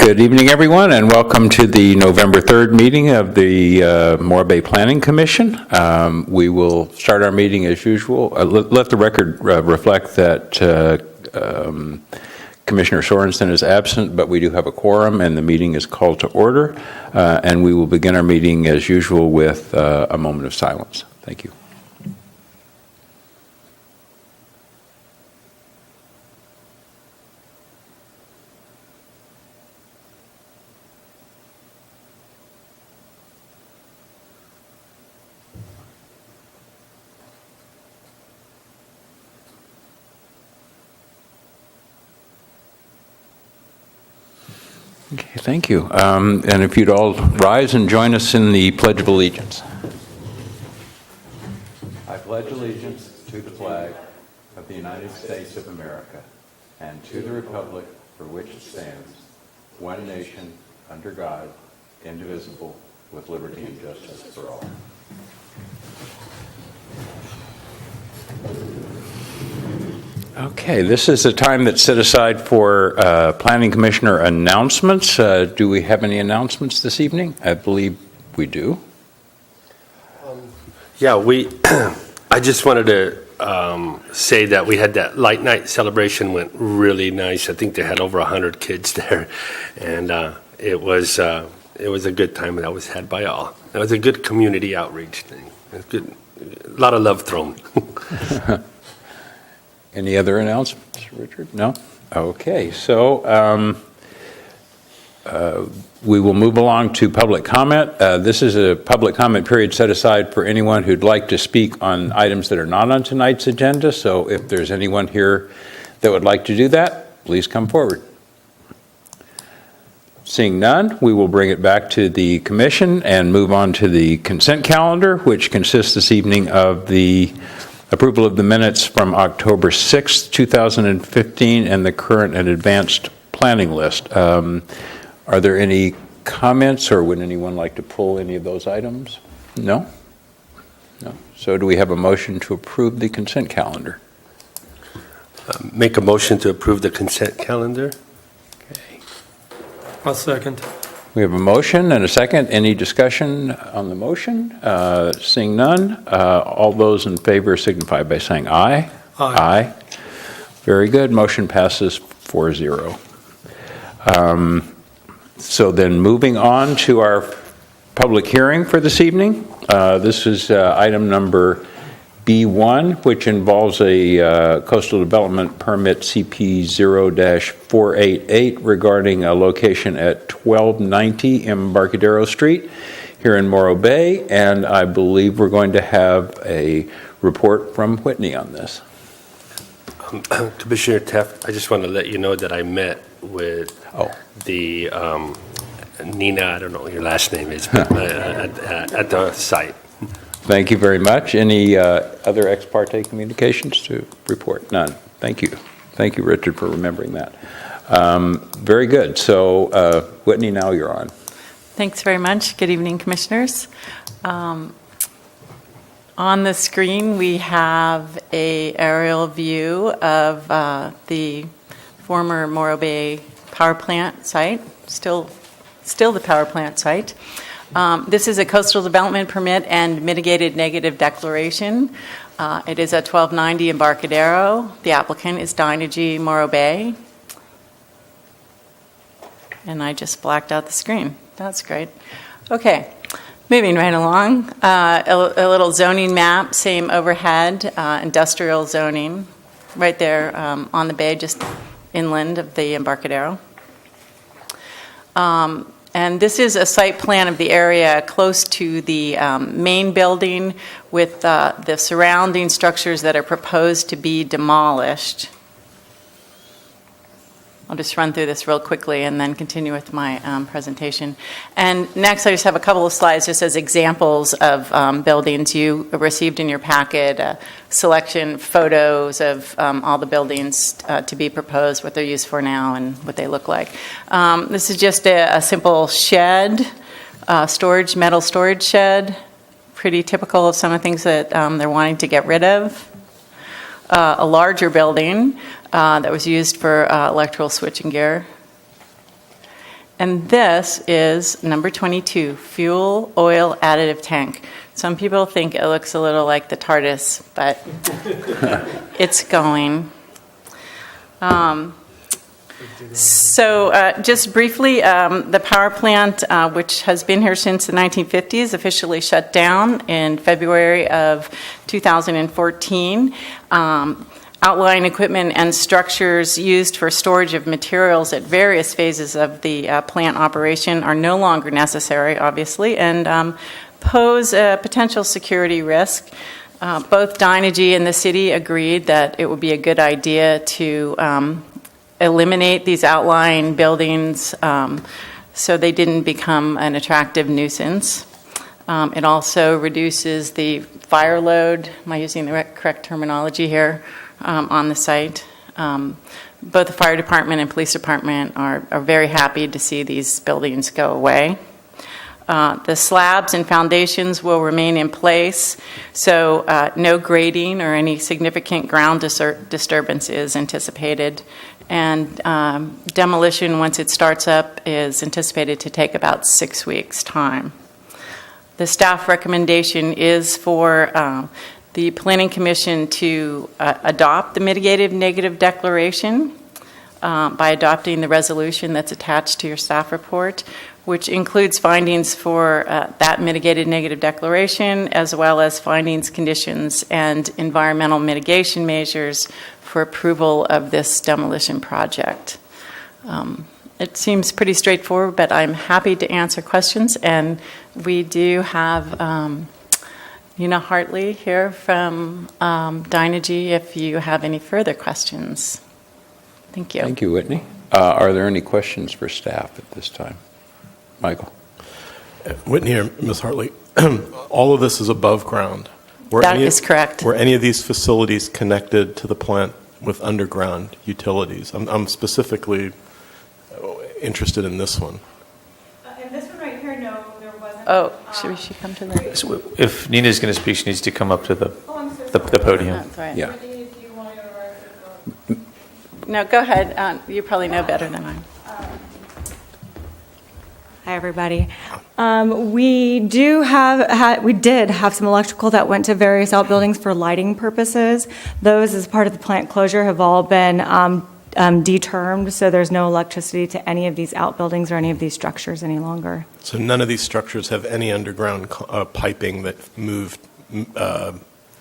Good evening, everyone, and welcome to the November 3rd meeting of the Morro Bay Planning Commission. We will start our meeting as usual. Let the record reflect that Commissioner Sorensen is absent, but we do have a quorum, and the meeting is called to order. And we will begin our meeting as usual with a moment of silence. Thank you. Okay, thank you. And if you'd all rise and join us in the Pledge of Allegiance. I pledge allegiance to the flag of the United States of America and to the republic for which it stands, one nation, under God, indivisible, with liberty and justice for all. Okay, this is the time that's set aside for Planning Commissioner announcements. Do we have any announcements this evening? I believe we do. Yeah, I just wanted to say that we had that light night celebration went really nice. I think they had over 100 kids there, and it was a good time that was had by all. It was a good community outreach thing. It was good, a lot of love thrown. Any other announcements, Richard? No? Okay, so we will move along to public comment. This is a public comment period set aside for anyone who'd like to speak on items that are not on tonight's agenda. So if there's anyone here that would like to do that, please come forward. Seeing none, we will bring it back to the commission and move on to the consent calendar, which consists this evening of the approval of the minutes from October 6th, 2015, and the current and advanced planning list. Are there any comments, or would anyone like to pull any of those items? No? No. So do we have a motion to approve the consent calendar? Make a motion to approve the consent calendar. Okay. I'll second. We have a motion and a second. Any discussion on the motion? Seeing none, all those in favor signify by saying aye. Aye. Aye. Very good. Motion passes 4-0. So then moving on to our public hearing for this evening. This is item number B1, which involves a coastal development permit CP 0-488 regarding a location at 1290 Embarcadero Street here in Morro Bay, and I believe we're going to have a report from Whitney on this. Commissioner Taft, I just want to let you know that I met with the Nina, I don't know what your last name is, but at the site. Thank you very much. Any other ex parte communications to report? None. Thank you. Thank you, Richard, for remembering that. Very good. So, Whitney, now you're on. Thanks very much. Good evening, Commissioners. On the screen, we have an aerial view of the former Morro Bay power plant site, still the power plant site. This is a coastal development permit and mitigated negative declaration. It is at 1290 Embarcadero. The applicant is Dynegy Morro Bay. And I just blacked out the screen. That's great. Okay, moving right along. A little zoning map, same overhead, industrial zoning, right there on the bay, just inland of the Embarcadero. And this is a site plan of the area close to the main building with the surrounding structures that are proposed to be demolished. I'll just run through this real quickly and then continue with my presentation. And next, I just have a couple of slides just as examples of buildings you received in your packet, selection photos of all the buildings to be proposed, what they're used for now, and what they look like. This is just a simple shed, metal storage shed, pretty typical of some of the things that they're wanting to get rid of. A larger building that was used for electrical switching gear. And this is number 22, fuel oil additive tank. Some people think it looks a little like the TARDIS, but it's going. Just briefly, the power plant, which has been here since the 1950s, officially shut down in February of 2014. Outlying equipment and structures used for storage of materials at various phases of the plant operation are no longer necessary, obviously, and pose a potential security risk. Both Dynegy and the city agreed that it would be a good idea to eliminate these outlying buildings so they didn't become an attractive nuisance. It also reduces the fire load, am I using the correct terminology here, on the site. Both the fire department and police department are very happy to see these buildings go away. The slabs and foundations will remain in place, so no grading or any significant ground disturbance is anticipated. And demolition, once it starts up, is anticipated to take about 6 weeks' time. The staff recommendation is for the Planning Commission to adopt the mitigated negative declaration by adopting the resolution that's attached to your staff report, which includes findings for that mitigated negative declaration, as well as findings, conditions, and environmental mitigation measures for approval of this demolition project. It seems pretty straightforward, but I'm happy to answer questions, and we do have Nina Hartley here from Dynegy if you have any further questions. Thank you. Thank you, Whitney. Are there any questions for staff at this time? Michael? Whitney or Ms. Hartley, all of this is above ground. That is correct. Were any of these facilities connected to the plant with underground utilities? I'm specifically interested in this one. In this one right here, no, there wasn't. Oh, should she come to the... So if Nina's going to speak, she needs to come up to the so the podium. That's right. Yeah. If you want to No, go ahead. You probably know better than I. Hi, everybody. We did have some electrical that went to various outbuildings for lighting purposes. Those, as part of the plant closure, have all been determined, so there's no electricity to any of these outbuildings or any of these structures any longer. So none of these structures have any underground piping that moved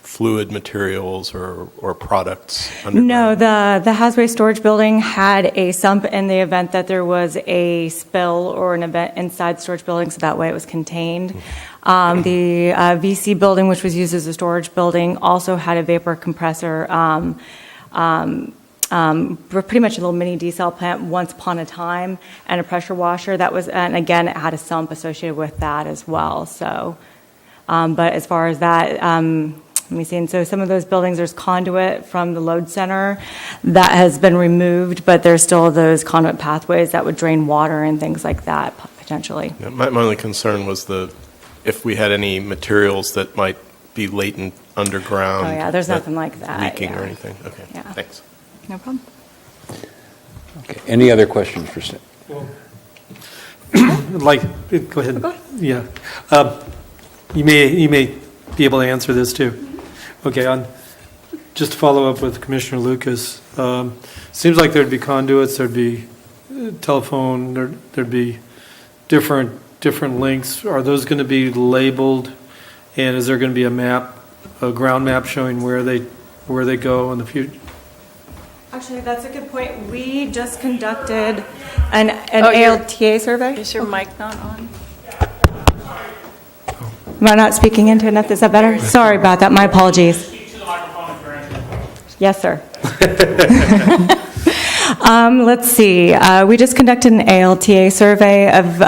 fluid materials or products underground? No, the Hasway storage building had a sump in the event that there was a spill or an event inside the storage building, so that way it was contained. The VC building, which was used as a storage building, also had a vapor compressor, pretty much a little mini desal plant once upon a time, and a pressure washer. That was, and again, it had a sump associated with that as well. So, but as far as that, let me see. And so some of those buildings, there's conduit from the load center that has been removed, but there's still those conduit pathways that would drain water and things like that potentially. Yeah, my only concern was if we had any materials that might be latent underground. Oh yeah, there's nothing like that. Leaking yeah. or anything. Okay, Yeah. thanks. No problem. Okay. Any other questions for staff? Go ahead. Yeah. You may be able to answer this too. Okay, just to follow up with Commissioner Lucas, seems like there'd be conduits, there'd be telephone, there'd be different links. Are those going to be labeled, and is there going to be a ground map showing where they go in the future? Actually, that's a good point. We just conducted an ALTA survey. Is your mic not on? Am I not speaking into enough? Is that better? Sorry about that. My apologies. Speak to the microphone if you're answering. Yes, sir. Let's see. We just conducted an ALTA survey of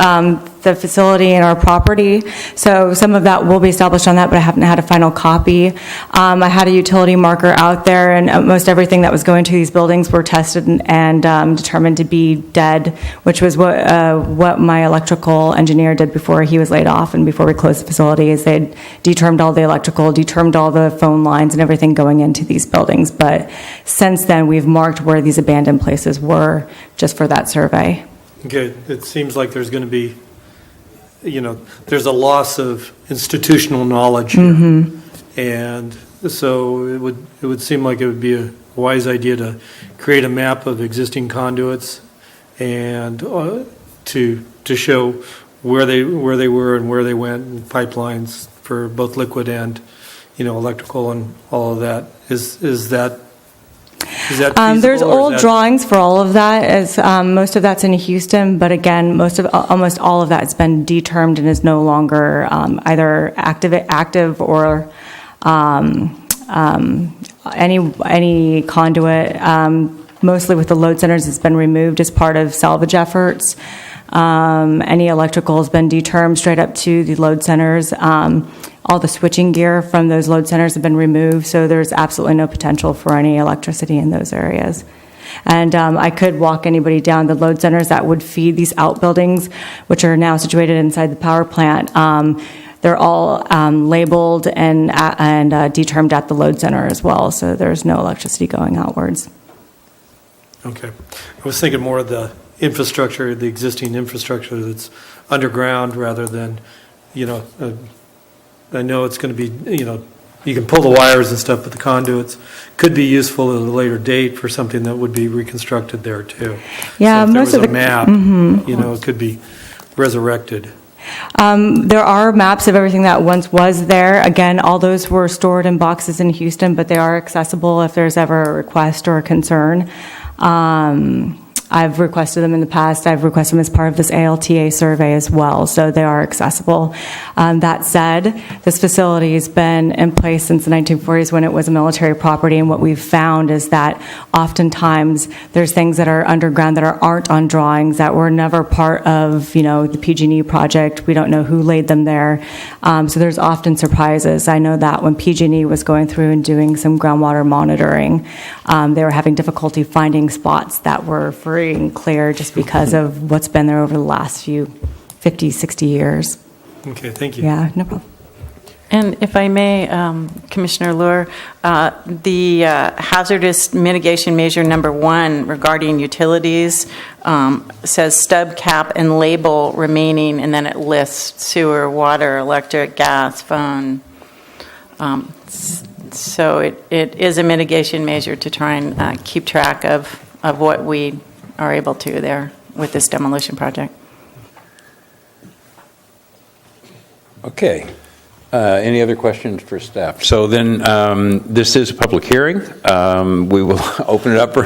the facility and our property. So some of that will be established on that, but I haven't had a final copy. I had a utility marker out there, and most everything that was going to these buildings were tested and determined to be dead, which was what my electrical engineer did before he was laid off and before we closed the facility. Is they determined all the electrical, determined all the phone lines and everything going into these buildings. But since then, we've marked where these abandoned places were just for that survey. Okay, it seems like there's going to be, there's a loss of institutional knowledge here. And so it would seem like it would be a wise idea to create a map of existing conduits and to show where they were and where they went, and pipelines for both liquid and, electrical and all of that. Is that feasible? There's or is old that- drawings for all of that. As most of that's in Houston, but again, almost all of that has been determined and is no longer either active or any conduit. Mostly with the load centers, it's been removed as part of salvage efforts. Any electrical has been determined straight up to the load centers. All the switching gear from those load centers have been removed, so there's absolutely no potential for any electricity in those areas. And I could walk anybody down the load centers that would feed these outbuildings, which are now situated inside the power plant. They're all labeled and determined at the load center as well, so there's no electricity going outwards. Okay. I was thinking more of the infrastructure, the existing infrastructure that's underground rather than, I know it's going to be, you can pull the wires and stuff, but the conduits could be useful at a later date for something that would be reconstructed there too. Yeah, so if most there of was the a map, it could be resurrected. There are maps of everything that once was there. Again, all those were stored in boxes in Houston, but they are accessible if there's ever a request or a concern. I've requested them in the past. I've requested them as part of this ALTA survey as well, so they are accessible. That said, this facility has been in place since the 1940s when it was a military property, and what we've found is that oftentimes there's things that are underground that aren't on drawings, that were never part of, the PG&E project. We don't know who laid them there, so there's often surprises. I know that when PG&E was going through and doing some groundwater monitoring, they were having difficulty finding spots that were free and clear just because of what's been there over the last few 50, 60 years. Okay, thank you. Yeah, no problem. And if I may, Commissioner Luer, the hazardous mitigation measure number 1 regarding utilities says stub cap and label remaining, and then it lists sewer, water, electric, gas, phone. So it is a mitigation measure to try and keep track of what we are able to there with this demolition project. Okay. Any other questions for staff? So then, this is a public hearing. We will open it up for,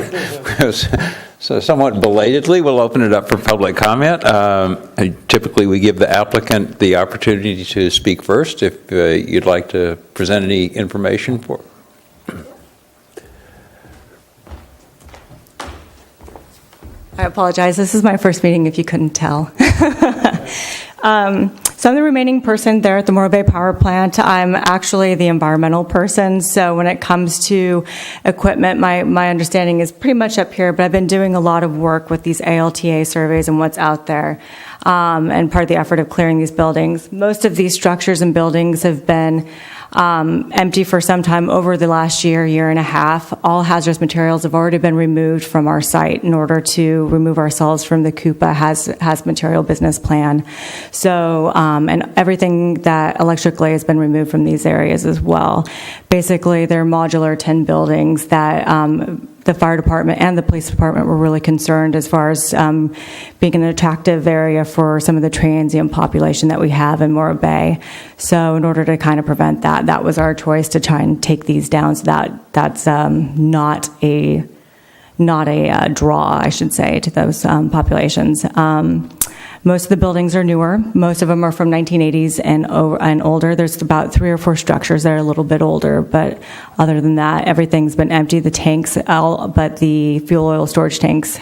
so somewhat belatedly, we'll open it up for public comment. Typically, we give the applicant the opportunity to speak first if you'd like to present any information for. I apologize. This is my first meeting, if you couldn't tell. So I'm the remaining person there at the Morro Bay Power Plant. I'm actually the environmental person. So when it comes to equipment, my understanding is pretty much up here, but I've been doing a lot of work with these ALTA surveys and what's out there, and part of the effort of clearing these buildings. Most of these structures and buildings have been empty for some time over the last year and a half. All hazardous materials have already been removed from our site in order to remove ourselves from the CUPA has material business plan. So, and everything that electrically has been removed from these areas as well. Basically, they're modular 10 buildings that the fire department and the police department were really concerned as far as being an attractive area for some of the transient population that we have in Morro Bay. So in order to kind of prevent that, that was our choice to try and take these down. So that's not a draw, I should say, to those populations. Most of the buildings are newer. Most of them are from 1980s and older. There's about 3 or 4 structures that are a little bit older, but other than that, everything's been empty. The tanks, but the fuel oil storage tanks,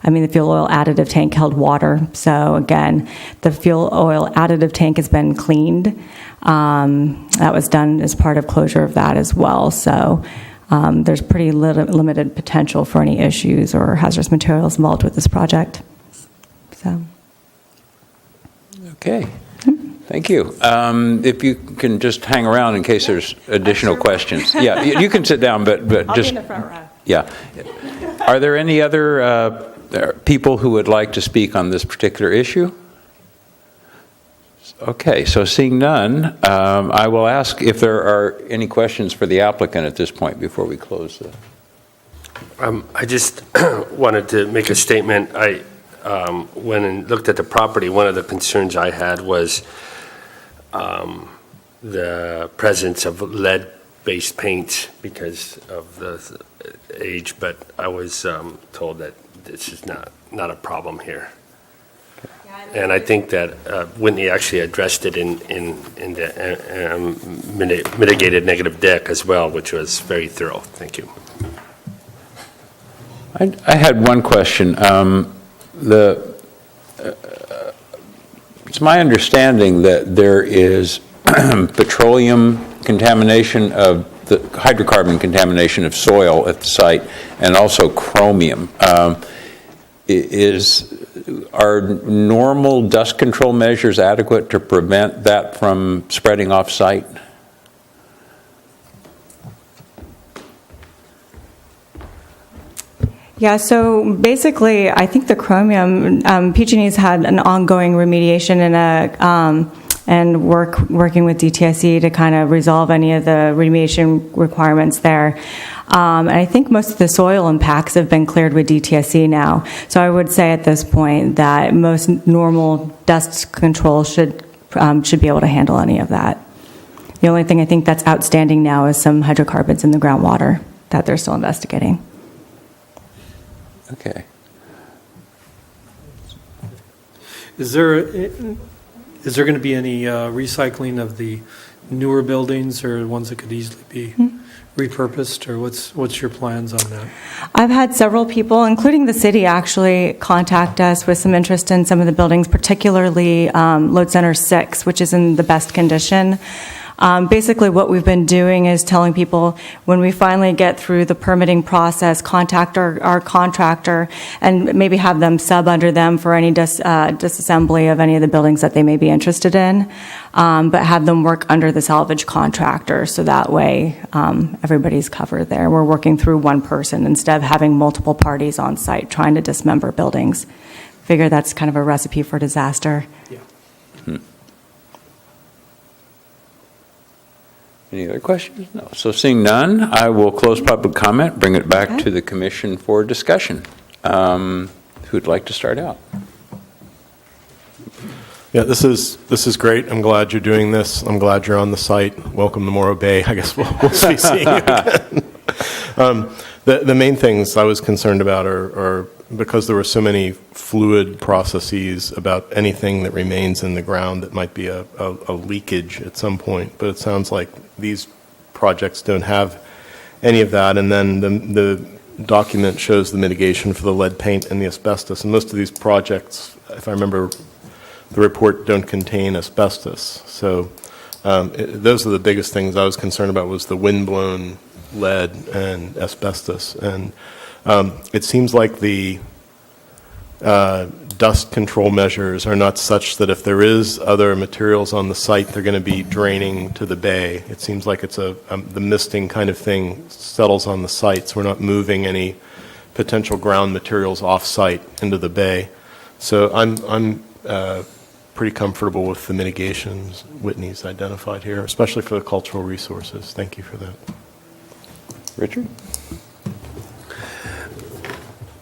the fuel oil additive tank held water. So again, the fuel oil additive tank has been cleaned. That was done as part of closure of that as well. So there's pretty limited potential for any issues or hazardous materials involved with this project. So. Okay, thank you. If you can just hang around in case there's additional questions. Yeah, you can sit down, but I'll just... be in the front row. Yeah. Are there any other there are people who would like to speak on this particular issue? Okay, so seeing none, I will ask if there are any questions for the applicant at this point before we close the... I just wanted to make a statement. I went and looked at the property. One of the concerns I had was the presence of lead-based paint because of the age, but I was told that this is not a problem here. And I think that Whitney actually addressed it in the mitigated negative deck as well, which was very thorough. Thank you. I had one question. It's my understanding that there is petroleum contamination of the hydrocarbon contamination of soil at the site, and also chromium. Are normal dust control measures adequate to prevent that from spreading off-site? Yeah, so basically, I think the chromium, PG&E's had an ongoing remediation and working with DTSC to kind of resolve any of the remediation requirements there. And I think most of the soil impacts have been cleared with DTSC now. So I would say at this point that most normal dust control should be able to handle any of that. The only thing I think that's outstanding now is some hydrocarbons in the groundwater that they're still investigating. Okay. Is there going to be any recycling of the newer buildings or ones that could easily be repurposed, or what's your plans on that? I've had several people, including the city, actually contact us with some interest in some of the buildings, particularly Load Center 6, which is in the best condition. Basically, what we've been doing is telling people when we finally get through the permitting process, contact our contractor and maybe have them sub under them for any disassembly of any of the buildings that they may be interested in, but have them work under the salvage contractor, so that way everybody's covered there. We're working through one person instead of having multiple parties on site trying to dismember buildings. Figure that's kind of a recipe for disaster. Yeah. Any other questions? No. So seeing none, I will close public comment, bring it back to the commission for discussion. Who'd like to start out? Yeah, this is great. I'm glad you're doing this. I'm glad you're on the site. Welcome to Morro Bay. I guess we'll be seeing you again. The main things I was concerned about are because there were so many fluid processes about anything that remains in the ground that might be a leakage at some point. But it sounds like these projects don't have any of that. And then the document shows the mitigation for the lead paint and the asbestos. And most of these projects, if I remember, the report don't contain asbestos. So those are the biggest things I was concerned about, was the windblown lead and asbestos. And it seems like the dust control measures are not such that if there is other materials on the site, they're going to be draining to the bay. It seems like it's the misting kind of thing settles on the site, so we're not moving any potential ground materials off-site into the bay. So I'm pretty comfortable with the mitigations Whitney's identified here, especially for the cultural resources. Thank you for that. Richard?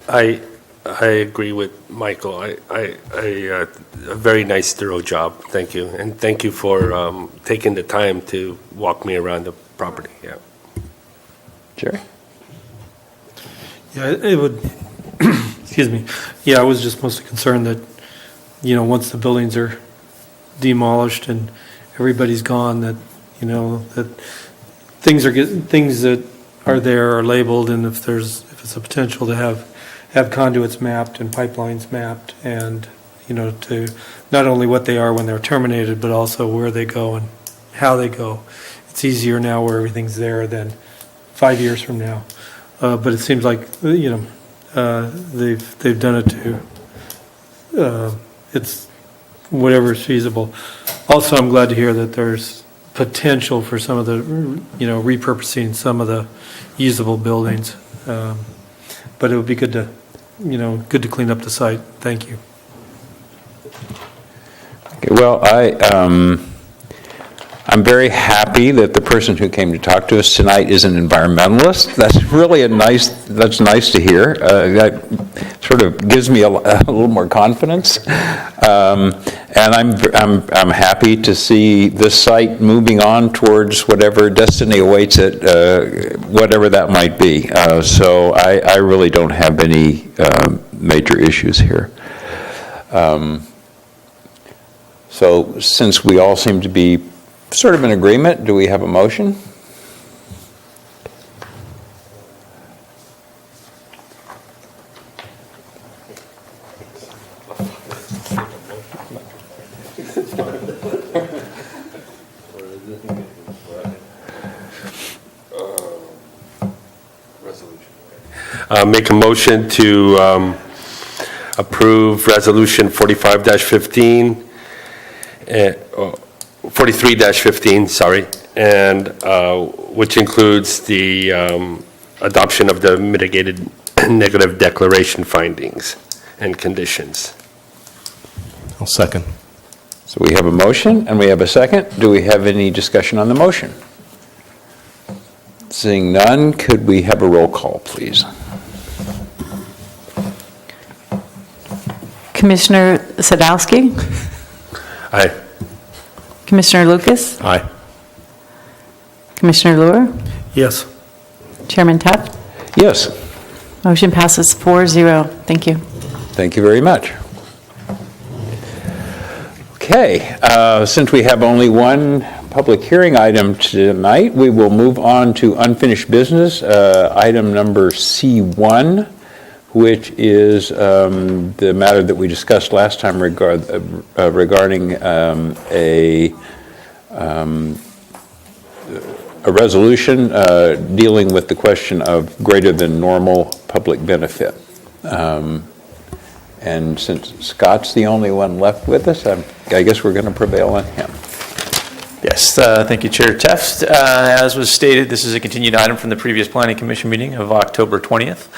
I agree with Michael. A very nice, thorough job. Thank you. And thank you for taking the time to walk me around the property. Yeah. Jerry? Yeah, it would, excuse me. Yeah, I was just mostly concerned that, once the buildings are demolished and everybody's gone, that, that things that are there are labeled, and if it's a potential to have conduits mapped and pipelines mapped, and to not only what they are when they're terminated, but also where they go and how they go. It's easier now where everything's there than 5 years from now. But it seems like they've done it to it's whatever is feasible. Also, I'm glad to hear that there's potential for some of the repurposing some of the usable buildings. But it would be good to good to clean up the site. Thank you. Okay, well, I'm very happy that the person who came to talk to us tonight is an environmentalist. That's really that's nice to hear. That sort of gives me a little more confidence. And I'm happy to see this site moving on towards whatever destiny awaits it, whatever that might be. So I really don't have any major issues here. So since we all seem to be sort of in agreement, do we have a motion? Make a motion to approve Resolution 45-15, 43-15, sorry, and which includes the adoption of the mitigated negative declaration findings and conditions. I'll second. So we have a motion and we have a second. Do we have any discussion on the motion? Seeing none, could we have a roll call, please? Commissioner Sadowski? Aye. Commissioner Lucas? Aye. Commissioner Luer? Yes. Chairman Tuft? Yes. Motion passes 4-0. Thank you. Thank you very much. Okay, since we have only one public hearing item tonight, we will move on to unfinished business, item number C1, which is the matter that we discussed last time regarding a resolution dealing with the question of greater than normal public benefit. And since Scott's the only one left with us, I guess we're going to prevail on him. Yes, thank you, Chair Teft. As was stated, this is a continued item from the previous Planning Commission meeting of October 20th.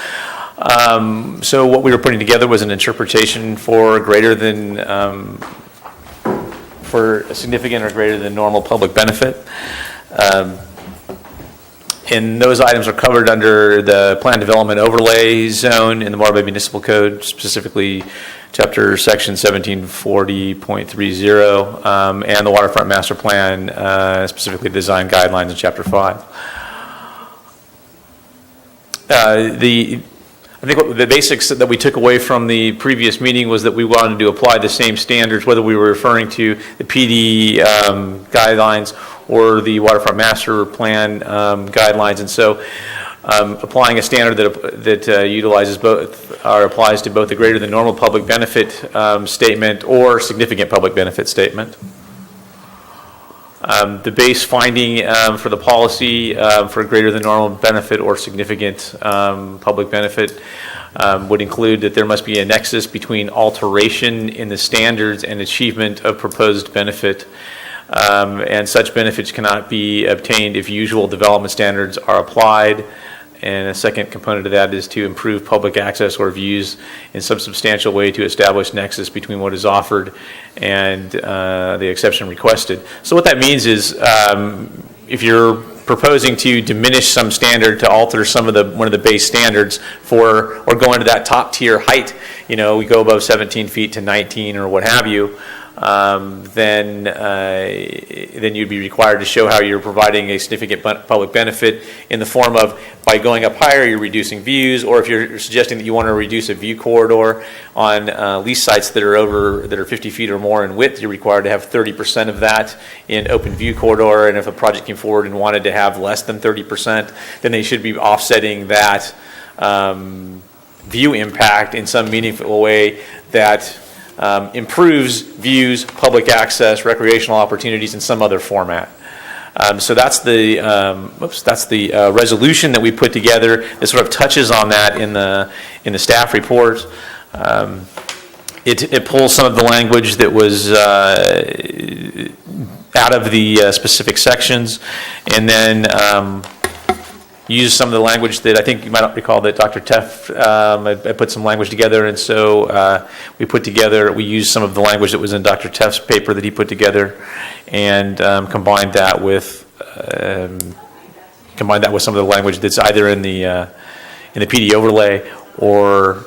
So what we were putting together was an interpretation for greater than, for a significant or greater than normal public benefit. And those items are covered under the Plan Development Overlay Zone in the Morro Bay Municipal Code, specifically Chapter Section 1740.30, and the Waterfront Master Plan, specifically Design Guidelines in Chapter 5. I think what the basics that we took away from the previous meeting was that we wanted to apply the same standards, whether we were referring to the PD guidelines or the Waterfront Master Plan guidelines. And so applying a standard that utilizes both, or applies to both the greater than normal public benefit statement or significant public benefit statement. The base finding for the policy for greater than normal benefit or significant public benefit would include that there must be a nexus between alteration in the standards and achievement of proposed benefit. And such benefits cannot be obtained if usual development standards are applied. And a second component of that is to improve public access or views in some substantial way to establish nexus between what is offered and the exception requested. So what that means is if you're proposing to diminish some standard to alter some of one of the base standards for, or go into that top tier height, we go above 17 feet to 19 or what have you, then you'd be required to show how you're providing a significant public benefit in the form of, by going up higher, you're reducing views, or if you're suggesting that you want to reduce a view corridor on lease sites that are 50 feet or more in width, you're required to have 30% of that in open view corridor, and if a project came forward and wanted to have less than 30%, then they should be offsetting that view impact in some meaningful way that improves views, public access, recreational opportunities in some other format. So that's the resolution that we put together. It sort of touches on that in the staff report. It pulls some of the language that was out of the specific sections, and then use some of the language that I think you might recall that Dr. Teff I put some language together, and so we used some of the language that was in Dr. Teff's paper that he put together, and combined that with some of the language that's either in the PD overlay or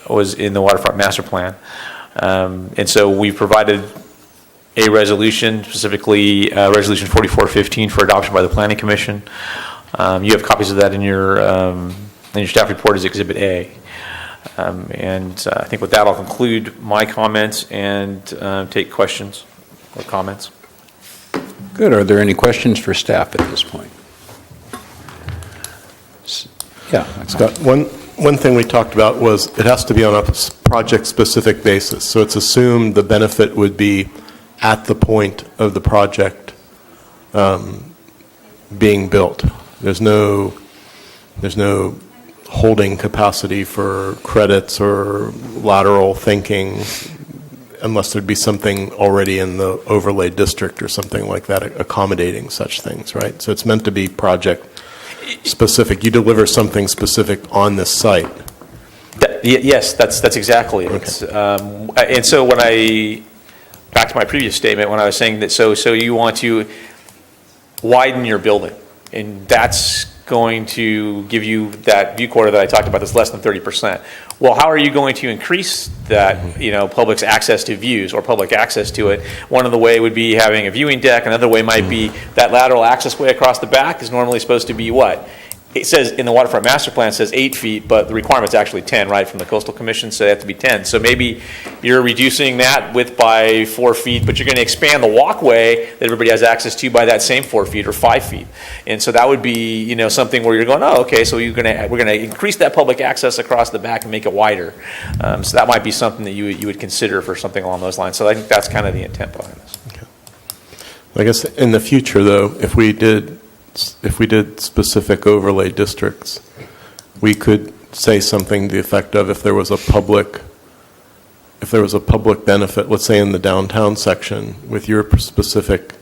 was in the waterfront master plan. And so we provided a resolution, specifically Resolution 4415 for adoption by the Planning Commission. You have copies of that in your staff report as Exhibit A. And I think with that, I'll conclude my comments and take questions or comments. Good. Are there any questions for staff at this point? Yeah. Scott, one thing we talked about was it has to be on a project-specific basis. So it's assumed the benefit would be at the point of the project being built. There's no holding capacity for credits or lateral thinking unless there'd be something already in the overlay district or something like that accommodating such things, right? So it's meant to be project specific. You deliver something specific on this site. Yes, that's exactly it. Okay. And so back to my previous statement, when I was saying that, so you want to widen your building, and that's going to give you that view quarter that I talked about that's less than 30%. Well, how are you going to increase that, public's access to views or public access to it? One of the way would be having a viewing deck. Another way might be that lateral access way across the back is normally supposed to be what? It says in the waterfront master plan, it says 8 feet, but the requirement's actually 10, right, from the coastal commission, so they have to be 10. So maybe you're reducing that width by 4 feet, but you're going to expand the walkway that everybody has access to by that same 4 feet or 5 feet. And so that would be, something where you're going, oh, okay, so we're going to increase that public access across the back and make it wider. So that might be something that you would consider for something along those lines. So I think that's kind of the intent behind this. Okay. I guess in the future, though, if we did specific overlay districts, we could say something to the effect of if there was a public benefit, let's say in the downtown section with your specific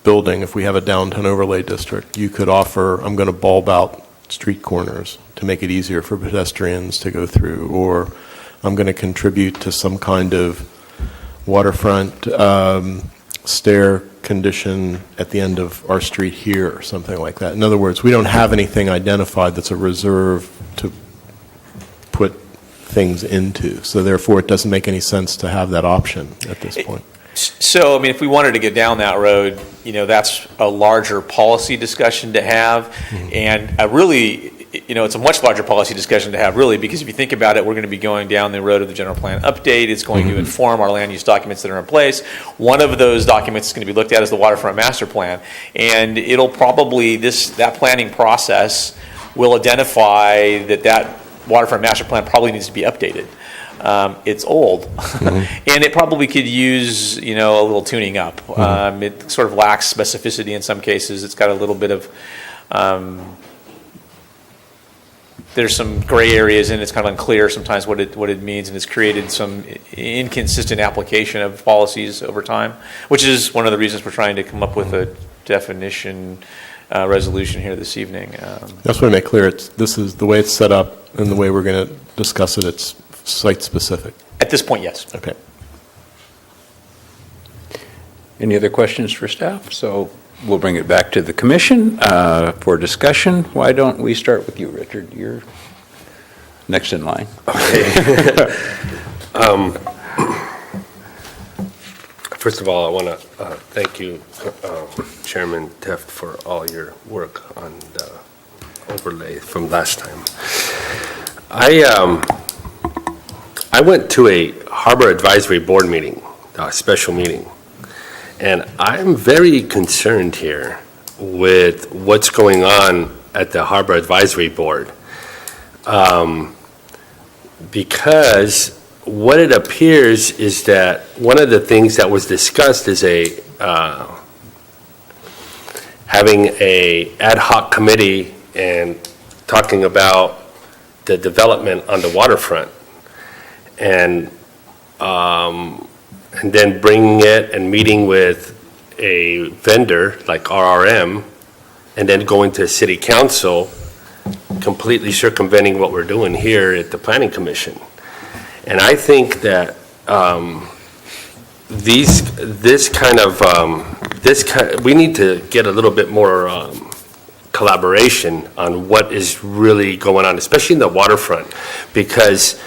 building, if we have a downtown overlay district, you could offer, I'm going to bulb out street corners to make it easier for pedestrians to go through, or I'm going to contribute to some kind of waterfront stair condition at the end of our street here or something like that. In other words, we don't have anything identified that's a reserve to put things into. So therefore, it doesn't make any sense to have that option at this point. So, if we wanted to get down that road, that's a larger policy discussion to have. Mm-hmm. And really, it's a much larger policy discussion to have, really, because if you think about it, we're going to be going down the road of the general plan update. It's going to inform our land use documents that are in place. One of those documents that's going to be looked at is the waterfront master plan. And it'll probably, that planning process will identify that waterfront master plan probably needs to be updated. It's old, and it probably could use, a little tuning up. It sort of lacks specificity in some cases. It's got a little bit of, there's some gray areas in it. It's kind of unclear sometimes what it means, and it's created some inconsistent application of policies over time, which is one of the reasons we're trying to come up with a definition resolution here this evening. That's what I make clear. This is the way it's set up and the way we're going to discuss it. It's site-specific. At this point, yes. Okay. Any other questions for staff? So we'll bring it back to the commission for discussion. Why don't we start with you, Richard? You're next in line. Okay. First of all, I want to thank you, Chairman Teft, for all your work on the overlay from last time. I went to a Harbor Advisory Board meeting, a special meeting, and I'm very concerned here with what's going on at the Harbor Advisory Board, because what it appears is that one of the things that was discussed is having a ad hoc committee and talking about the development on the waterfront, and then bringing it and meeting with a vendor like RRM, and then going to city council completely circumventing what we're doing here at the Planning Commission. And I think that we need to get a little bit more collaboration on what is really going on, especially in the waterfront, because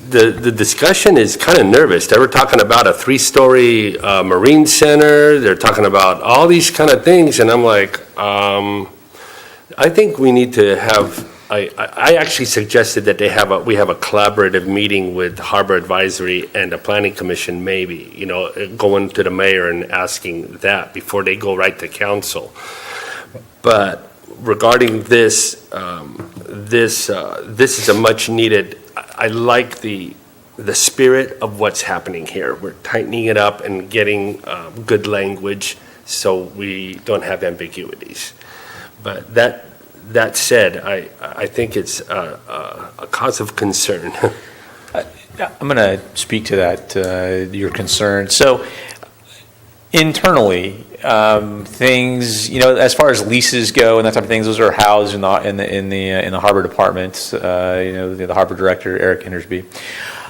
the discussion is kind of nervous. They were talking about a 3-story marine center. They're talking about all these kind of things, and I'm like, I think we need to have. I actually suggested that we have a collaborative meeting with Harbor Advisory and the Planning Commission, maybe, going to the mayor and asking that before they go right to council. But regarding this, this is a much needed. I like the spirit of what's happening here. We're tightening it up and getting good language so we don't have ambiguities. But that said, I think it's a cause of concern. I'm going to speak to that, your concern. So internally, things, as far as leases go and that type of things, those are housed in the harbor department. The harbor director, Eric Endersby.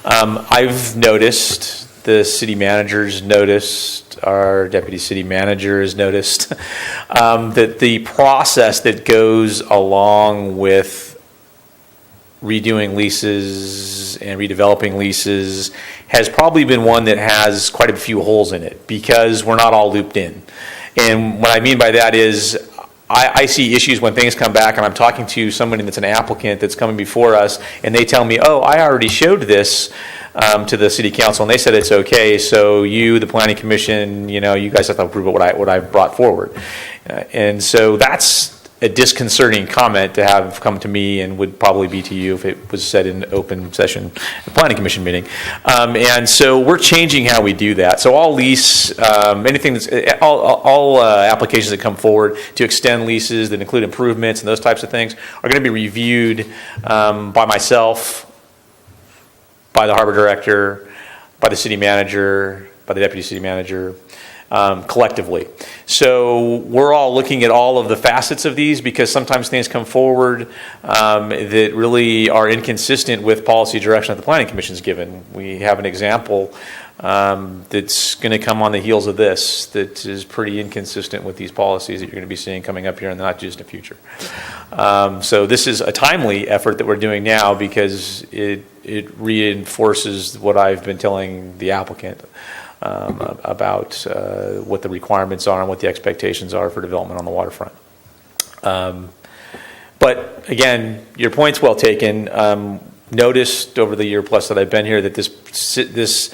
I've noticed, the city managers noticed, our deputy city manager has noticed, that the process that goes along with redoing leases and redeveloping leases has probably been one that has quite a few holes in it because we're not all looped in. And what I mean by that is I see issues when things come back and I'm talking to somebody that's an applicant that's coming before us and they tell me, oh, I already showed this to the city council and they said it's okay, so you, the planning commission, you guys have to approve of what I brought forward. And so that's a disconcerting comment to have come to me and would probably be to you if it was said in open session, a planning commission meeting. And so we're changing how we do that. So all lease, anything that's, all applications that come forward to extend leases that include improvements and those types of things are going to be reviewed by myself, by the harbor director, by the city manager, by the deputy city manager, collectively. So we're all looking at all of the facets of these because sometimes things come forward that really are inconsistent with policy direction that the Planning Commission's given. We have an example that's going to come on the heels of this that is pretty inconsistent with these policies that you're going to be seeing coming up here in the not distant future. So this is a timely effort that we're doing now because it reinforces what I've been telling the applicant about what the requirements are and what the expectations are for development on the waterfront. But again, your point's well taken. Noticed over the year plus that I've been here that this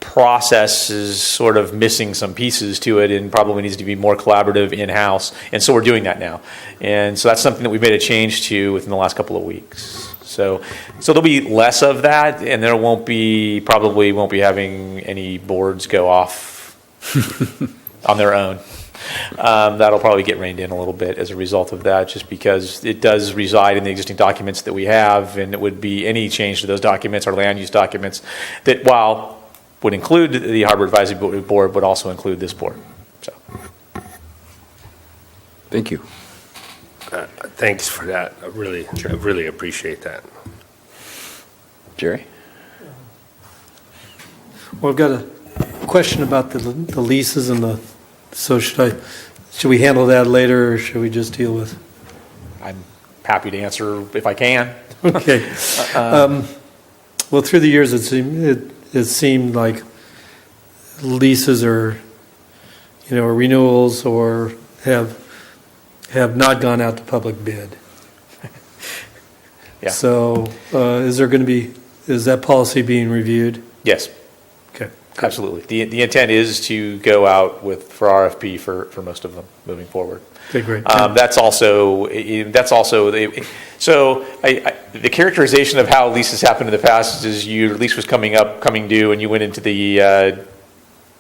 process is sort of missing some pieces to it and probably needs to be more collaborative in-house. And so we're doing that now. And so that's something that we made a change to within the last couple of weeks. So there'll be less of that, and there probably won't be having any boards go off on their own. That'll probably get reined in a little bit as a result of that, just because it does reside in the existing documents that we have, and it would be any change to those documents or land use documents that, while would include the Harbor Advisory Board, would also include this board. So, Thank you. Thanks for that. I really appreciate that. Jerry? Well, I've got a question about the leases and so should we handle that later or should we just deal with? I'm happy to answer if I can. Okay. Well, through the years, it seemed like leases are, renewals or have not gone out to public bid. Yeah. So is that policy being reviewed? Yes. Okay. Absolutely. The intent is to go out for RFP for most of them moving forward. Okay, great. That's also so the characterization of how leases happened in the past is your lease was coming due, and you went into the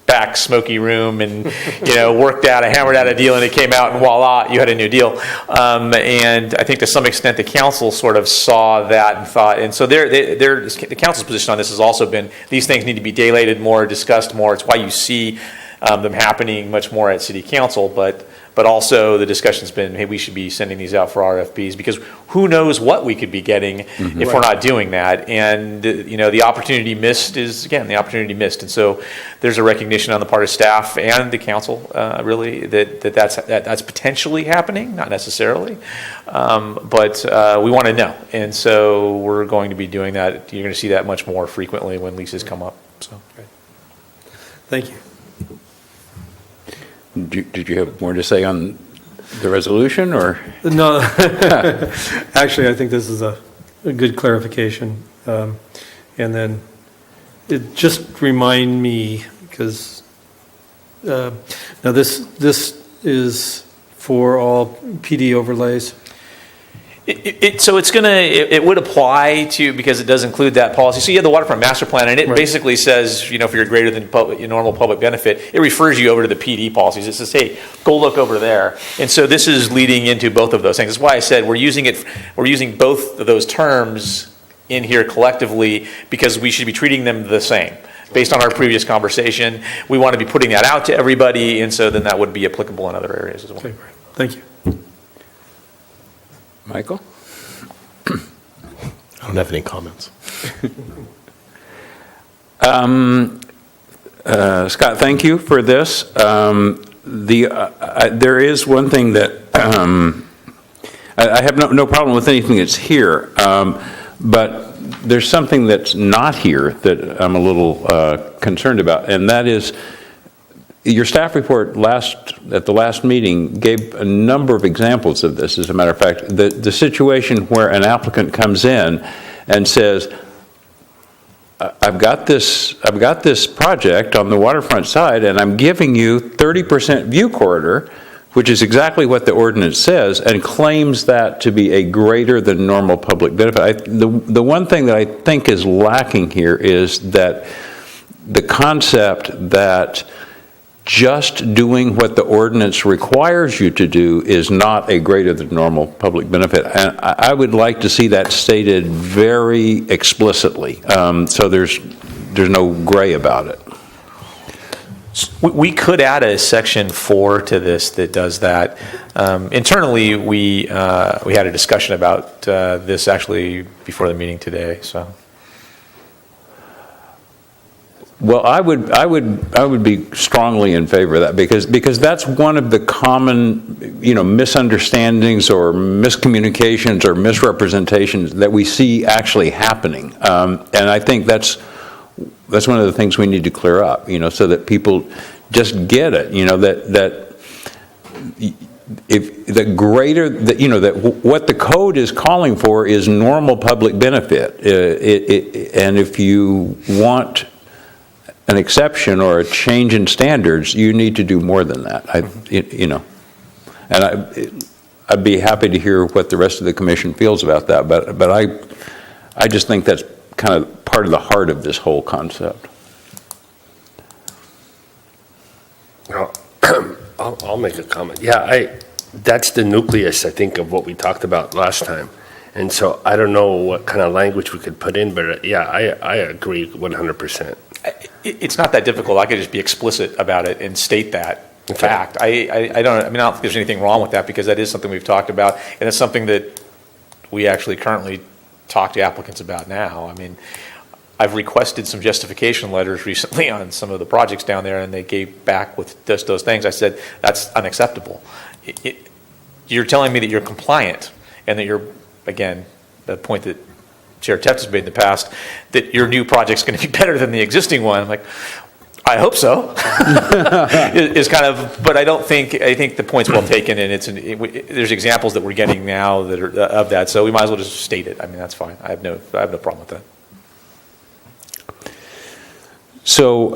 back smoky room and hammered out a deal, and it came out, and voila, you had a new deal. And I think to some extent the council sort of saw that and thought, and so the council's position on this has also been these things need to be daylighted more, discussed more. It's why you see them happening much more at city council, but but also the discussion's been, hey, we should be sending these out for RFPs, because who knows what we could be getting if we're not doing that. And, the opportunity missed is, again, the opportunity missed. And so there's a recognition on the part of staff and the council, really, that's potentially happening, not necessarily. But we want to know. And so we're going to be doing that. You're going to see that much more frequently when leases come up. So. Thank you. Did you have more to say on the resolution, or? No, actually, I think this is a good clarification. And then it just remind me, because now this is for all PD overlays. So it would apply to, because it does include that policy. So you have the waterfront master plan, and it basically says, if you're greater than normal public benefit, it refers you over to the PD policies. It says, hey, go look over there. And so this is leading into both of those things. That's why I said we're using both of those terms in here collectively, because we should be treating them the same. Based on our previous conversation, we want to be putting that out to everybody, and so then that would be applicable in other areas as well. Okay, great. Thank you. Michael? I don't have any comments. Scott, thank you for this. There is one thing that I have no problem with anything that's here, but there's something that's not here that I'm a little concerned about, and that is your staff report at the last meeting gave a number of examples of this. As a matter of fact, the situation where an applicant comes in and says, I've got this project on the waterfront side, and I'm giving you 30% view corridor, which is exactly what the ordinance says, and claims that to be a greater than normal public benefit. The one thing that I think is lacking here is that the concept that just doing what the ordinance requires you to do is not a greater than normal public benefit. And I would like to see that stated very explicitly, so there's no gray about it. We could add a section 4 to this that does that. Internally, we had a discussion about this actually before the meeting today. So. Well, I would be strongly in favor of that, because that's one of the common, misunderstandings or miscommunications or misrepresentations that we see actually happening, and I think that's one of the things we need to clear up, so that people just get it, that if the greater that what the code is calling for is normal public benefit, and if you want an exception or a change in standards, you need to do more than that. And I'd be happy to hear what the rest of the commission feels about that. But I just think that's kind of part of the heart of this whole concept. I'll make a comment. Yeah, that's the nucleus, I think, of what we talked about last time. And so I don't know what kind of language we could put in, but yeah, I agree 100%. It's not that difficult. I could just be explicit about it and state that fact. I don't think there's anything wrong with that, because that is something we've talked about, and it's something that we actually currently talk to applicants about now. I mean, I've requested some justification letters recently on some of the projects down there, and they gave back with just those things. I said, that's unacceptable. You're telling me that you're compliant, and that you're, again, the point that Chair Teft has made in the past, that your new project's going to be better than the existing one. I'm like, I hope so. Is kind of, but I think the point's well taken, and there's examples that we're getting now that are of that, so we might as well just state it. I mean, that's fine. I have no problem with that. So,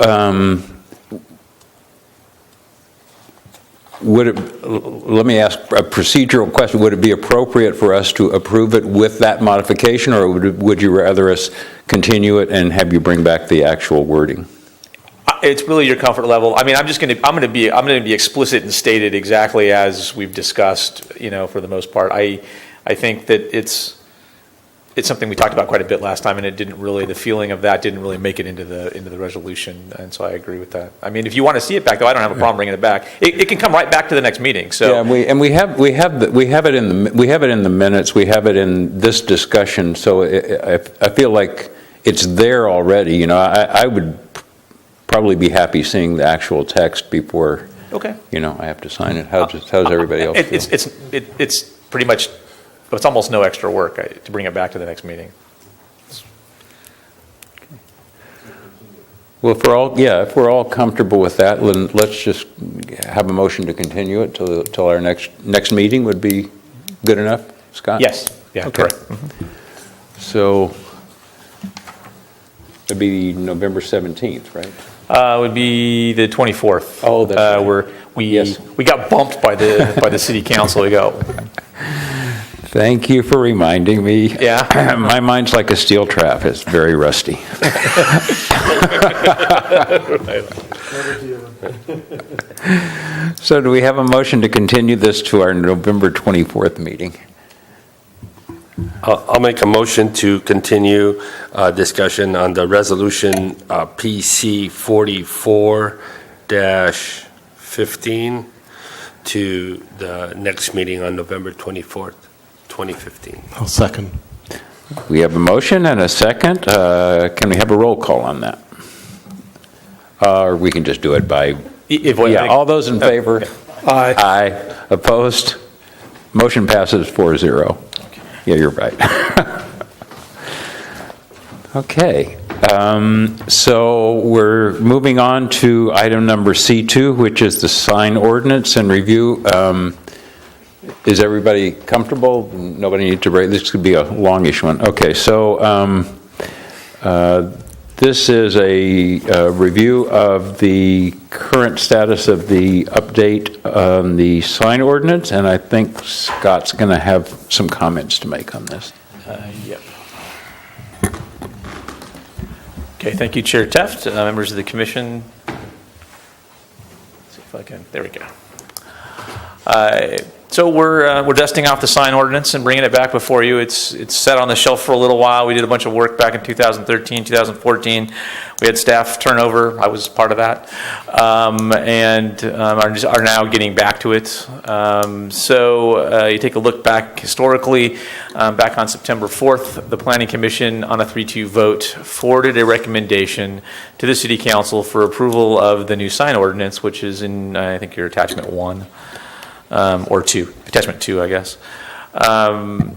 let me ask a procedural question. Would it be appropriate for us to approve it with that modification, or would you rather us continue it and have you bring back the actual wording? It's really your comfort level. I mean, I'm going to be explicit and state it exactly as we've discussed, for the most part. I think that it's something we talked about quite a bit last time, and it didn't really, the feeling of that didn't really make it into the resolution, and so I agree with that. I mean, if you want to see it back, though, I don't have a problem bringing it back. It can come right back to the next meeting, so. Yeah, we have it in the minutes, we have it in this discussion, so I feel like it's there already, you know. I would probably be happy seeing the actual text before, Okay. you know, I have to sign it. How's everybody else feel? It's pretty much, it's almost no extra work to bring it back to the next meeting. Well, if we're all comfortable with that, then let's just have a motion to continue it till our next meeting would be good enough, Scott? Yes, yeah, Okay. correct. So it'd be November 17th, right? Would be the 24th. Oh, that's right. Yes. We got bumped by the city council. We go, Thank you for reminding me. Yeah. My mind's like a steel trap. It's very rusty. So do we have a motion to continue this to our November 24th meeting? I'll make a motion to continue discussion on the resolution PC 44-15 to the next meeting on November 24th, 2015. I'll second. We have a motion and a second. Can we have a roll call on that? Or we can just do it by, all those in favor? Aye. Aye. Opposed? Motion passes 4-0. Yeah, you're right. Okay. So we're moving on to item number C2, which is the sign ordinance and review. Is everybody comfortable? Nobody need to break? This could be a longish one. Okay, so this is a review of the current status of the update on the sign ordinance, and I think Scott's going to have some comments to make on this. Yep. Okay, thank you, Chair Teft, members of the commission. Let's see if I can, there we go. So we're dusting off the sign ordinance and bringing it back before you. It's set on the shelf for a little while. We did a bunch of work back in 2013, 2014. We had staff turnover. I was part of that, and are now getting back to it. So you take a look back historically. Back on September 4th, the Planning Commission, on a 3-2 vote, forwarded a recommendation to the City Council for approval of the new sign ordinance, which is in, I think, your attachment 1. Or 2, attachment 2, I guess. And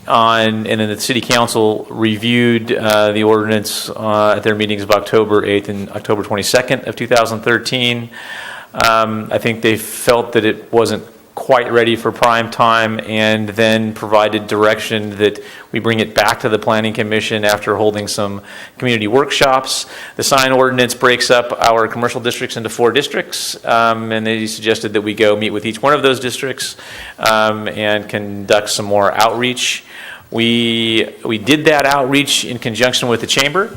then the City Council reviewed the ordinance at their meetings of October 8th and October 22nd of 2013. I think they felt that it wasn't quite ready for prime time, and then provided direction that we bring it back to the Planning Commission after holding some community workshops. The sign ordinance breaks up our commercial districts into 4 districts, and they suggested that we go meet with each one of those districts and conduct some more outreach. We did that outreach in conjunction with the Chamber.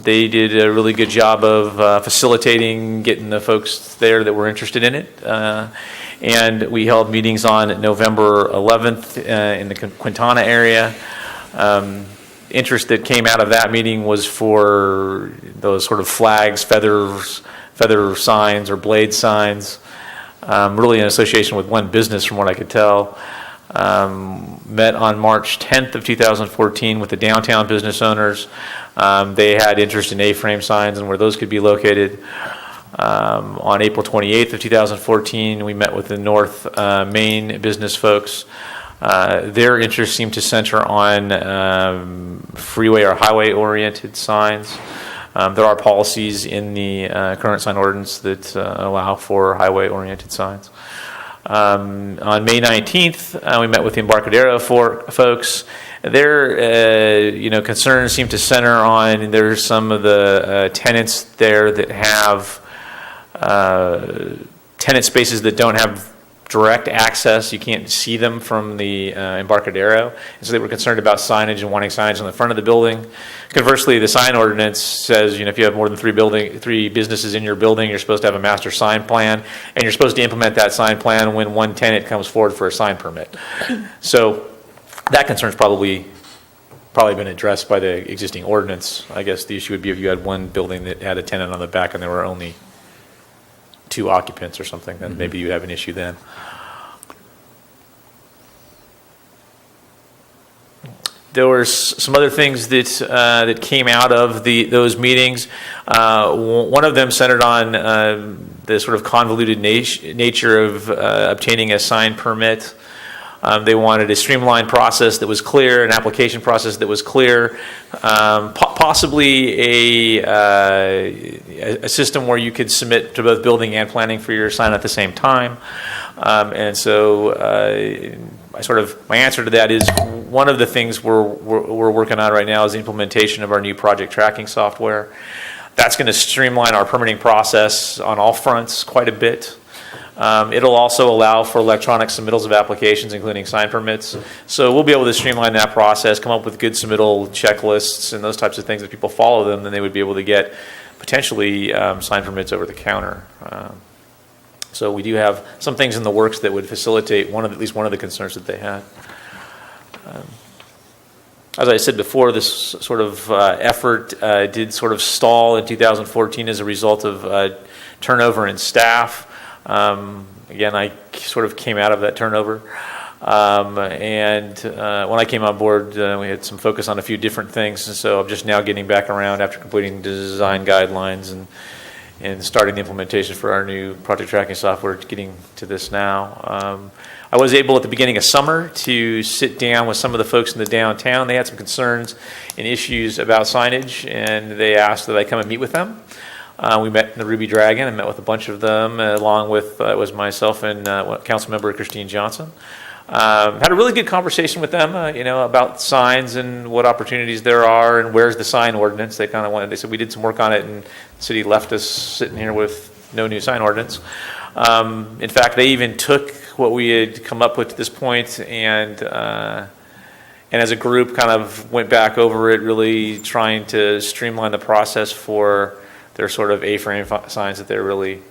They did a really good job of facilitating getting the folks there that were interested in it. And we held meetings on November 11th in the Quintana area. Interest that came out of that meeting was for those sort of flags, feather signs or blade signs, really in association with one business from what I could tell. Met on March 10th of 2014 with the downtown business owners. They had interest in A-frame signs and where those could be located. On April 28th of 2014, we met with the North Main business folks. Their interest seemed to center on freeway or highway-oriented signs. There are policies in the current sign ordinance that allow for highway-oriented signs. On May 19th, we met with the Embarcadero folks. Their concerns seem to center on there's some of the tenants there that have tenant spaces that don't have direct access. You can't see them from the Embarcadero. And so they were concerned about signage and wanting signage on the front of the building. Conversely, the sign ordinance says, if you have more than 3 businesses in your building, you're supposed to have a master sign plan, and you're supposed to implement that sign plan when one tenant comes forward for a sign permit. So that concern's probably been addressed by the existing ordinance. I guess the issue would be if you had one building that had a tenant on the back and there were only 2 occupants or something, then maybe you have an issue then. There were some other things that came out of those meetings. One of them centered on the sort of convoluted nature of obtaining a sign permit. They wanted a streamlined process that was clear, an application process that was clear, possibly a system where you could submit to both building and planning for your sign at the same time. And so my answer to that is one of the things we're working on right now is the implementation of our new project tracking software. That's going to streamline our permitting process on all fronts quite a bit. It'll also allow for electronic submittals of applications, including sign permits. So we'll be able to streamline that process, come up with good submittal checklists and those types of things. If people follow them, then they would be able to get potentially sign permits over the counter. So we do have some things in the works that would facilitate at least one of the concerns that they had. As I said before, this sort of effort did sort of stall in 2014 as a result of turnover in staff. Again, I sort of came out of that turnover. And when I came on board, we had some focus on a few different things. And so I'm just now getting back around after completing design guidelines and starting the implementation for our new project tracking software, getting to this now. I was able at the beginning of summer to sit down with some of the folks in the downtown. They had some concerns and issues about signage, and they asked that I come and meet with them. We met in the Ruby Dragon and met with a bunch of them, along with it was myself and Councilmember Christine Johnson. Had a really good conversation with them, about signs and what opportunities there are and where's the sign ordinance. They said we did some work on it and the city left us sitting here with no new sign ordinance. In fact, they even took what we had come up with to this point and as a group kind of went back over it, really trying to streamline the process for their sort of A-frame signs that they're really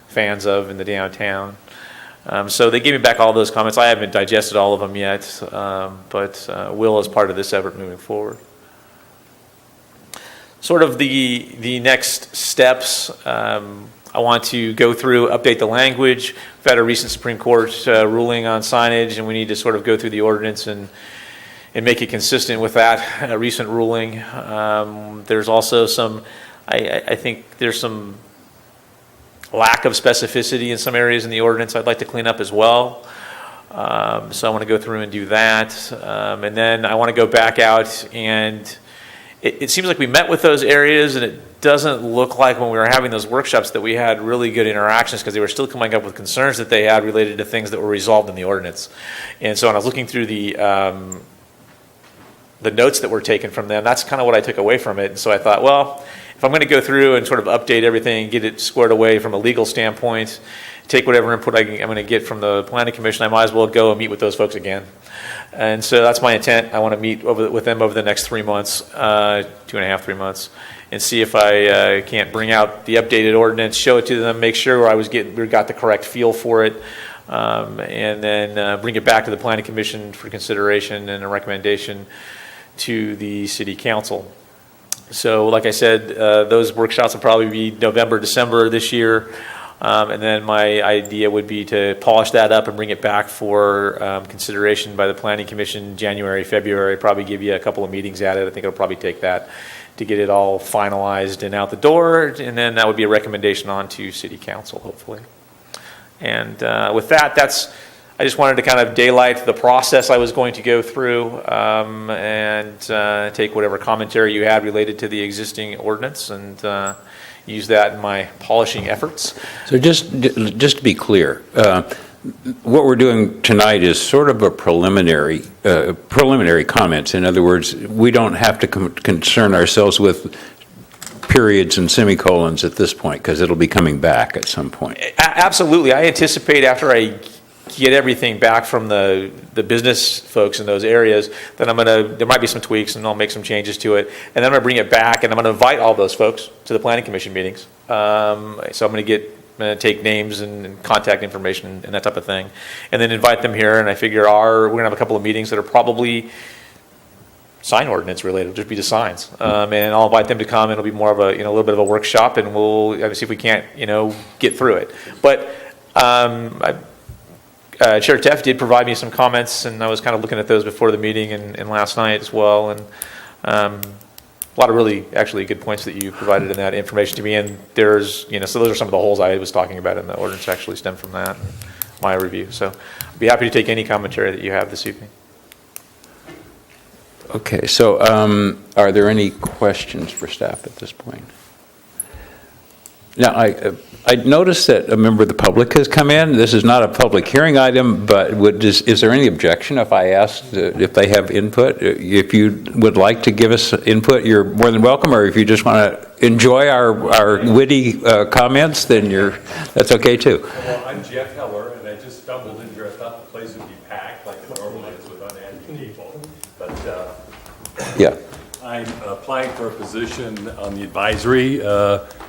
fans of in the downtown. So they gave me back all those comments. I haven't digested all of them yet, but will as part of this effort moving forward. Sort of the next steps, I want to go through, update the language. We've had a recent Supreme Court ruling on signage, and we need to sort of go through the ordinance and make it consistent with that recent ruling. There's also I think there's some lack of specificity in some areas in the ordinance I'd like to clean up as well. So I want to go through and do that. And then I want to go back out and it seems like we met with those areas and it doesn't look like when we were having those workshops that we had really good interactions because they were still coming up with concerns that they had related to things that were resolved in the ordinance. And so when I was looking through the notes that were taken from them, that's kind of what I took away from it. And so I thought, well, if I'm going to go through and sort of update everything, get it squared away from a legal standpoint, take whatever input I'm going to get from the Planning Commission, I might as well go and meet with those folks again. And so that's my intent. I want to meet with them over the next 3 months, 2.5, 3 months, and see if I can't bring out the updated ordinance, show it to them, make sure we got the correct feel for it, and then bring it back to the Planning Commission for consideration and a recommendation to the City Council. So like I said, those workshops will probably be November, December this year. And then my idea would be to polish that up and bring it back for consideration by the Planning Commission January, February, probably give you a couple of meetings at it. I think it'll probably take that to get it all finalized and out the door. And then that would be a recommendation on to City Council, hopefully. And with that, I just wanted to kind of daylight the process I was going to go through and take whatever commentary you had related to the existing ordinance and use that in my polishing efforts. So just to be clear, what we're doing tonight is sort of a preliminary comments. In other words, we don't have to concern ourselves with periods and semicolons at this point because it'll be coming back at some point. Absolutely. I anticipate after I get everything back from the business folks in those areas, then there might be some tweaks and I'll make some changes to it. And then I'm going to bring it back and I'm going to invite all those folks to the Planning Commission meetings. So I'm going to get take names and contact information and that type of thing, and then invite them here. And I figure we're going to have a couple of meetings that are probably sign ordinance related. It'll just be the signs, and I'll invite them to come. It'll be more of a little bit of a workshop, and we'll see if we can't get through it. But Chair Teff did provide me some comments, and I was kind of looking at those before the meeting and last night as well, and a lot of really actually good points that you provided in that information to me. And there's so those are some of the holes I was talking about in the ordinance actually stem from that, my review. So I'd be happy to take any commentary that you have this evening. Okay, so are there any questions for staff at this point? Now, I noticed that a member of the public has come in. This is not a public hearing item, but is there any objection if I asked if they have input? If you would like to give us input, you're more than welcome, or if you just want to enjoy our witty comments, then that's okay too. Well, I'm Jeff Heller, and I just stumbled in here. I thought the place would be packed like it normally is with unhappy people. But Yeah. I'm applying for a position on the advisory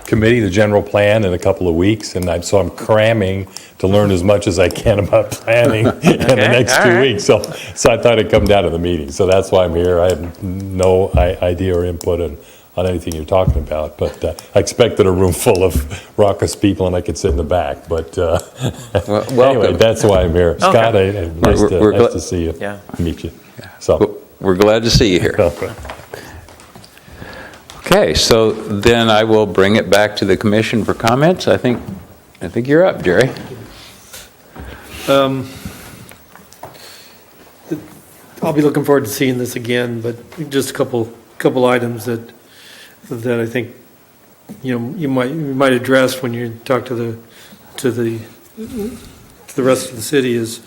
committee, the general plan, in a couple of weeks, and so I'm cramming to learn as much as I can about planning in the next 2 weeks. So I thought I'd come down to the meeting. So that's why I'm here. I have no idea or input on anything you're talking about, but I expected a room full of raucous people and I could sit in the back. But anyway, that's why I'm here. Scott, nice to see you. Yeah. Meet you. So We're glad to see you here. Okay, so then I will bring it back to the commission for comments. I think you're up, Jerry. I'll be looking forward to seeing this again, but just a couple items that I think you might address when you talk to the rest of the city is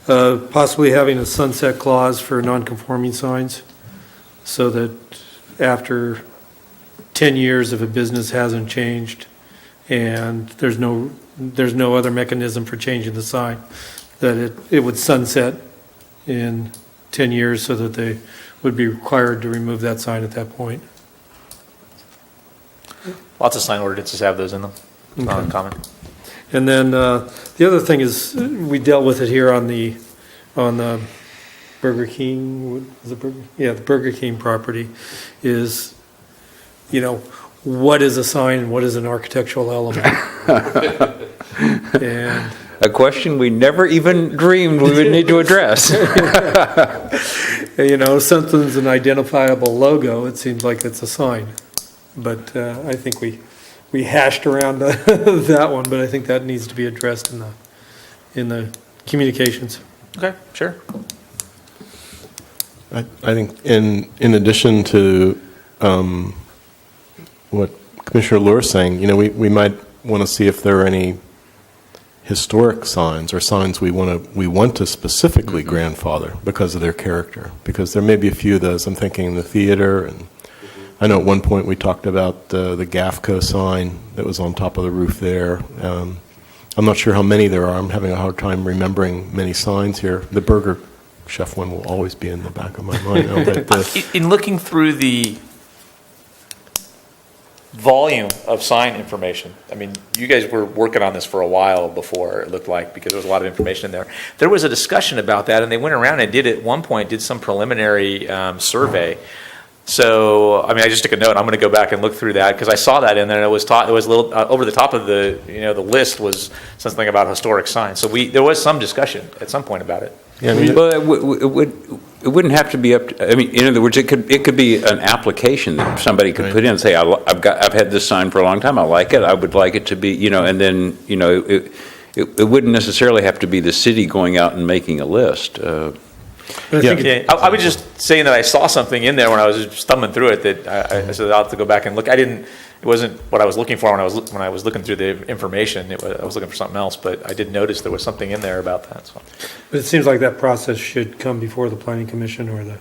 possibly having a sunset clause for non-conforming signs, so that after 10 years if a business hasn't changed and there's no other mechanism for changing the sign, that it would sunset in 10 years so that they would be required to remove that sign at that point. Lots of sign ordinances have those in them. Not uncommon. And then the other thing is, we dealt with it here on the Burger King, the Burger King property, is, what is a sign and what is an architectural element? And A question we never even dreamed we would need to address. Something's an identifiable logo, it seems like it's a sign. But I think we hashed around that one, but I think that needs to be addressed in the communications. Okay, sure. I think in addition to what Commissioner Lure is saying, we might want to see if there are any historic signs or signs we want to specifically grandfather because of their character. Because there may be a few of those. I'm thinking in the theater, and I know at one point we talked about the GAFCO sign that was on top of the roof there. I'm not sure how many there are. I'm having a hard time remembering many signs here. The Burger Chef one will always be in the back of my mind now. But In looking through the volume of sign information, I mean, you guys were working on this for a while before, it looked like, because there was a lot of information in there. There was a discussion about that, and they went around and at one point did some preliminary survey. So, I mean, I just took a note. I'm going to go back and look through that because I saw that in there. And it was a little over the top of the the list was something about historic signs. So there was some discussion at some point about it. yeah, I mean, Well, it wouldn't have to be up to, I mean, in other words, it could be an application that somebody could put in and say, I've had this sign for a long time, I like it, I would like it to be, and then, it wouldn't necessarily have to be the city going out and making a list. But I think I was just saying that I saw something in there when I was just thumbing through it that I said I'll have to go back and look. It wasn't what I was looking for when I was looking through the information. I was looking for something else, but I did notice there was something in there about that. So. But it seems like that process should come before the planning commission or the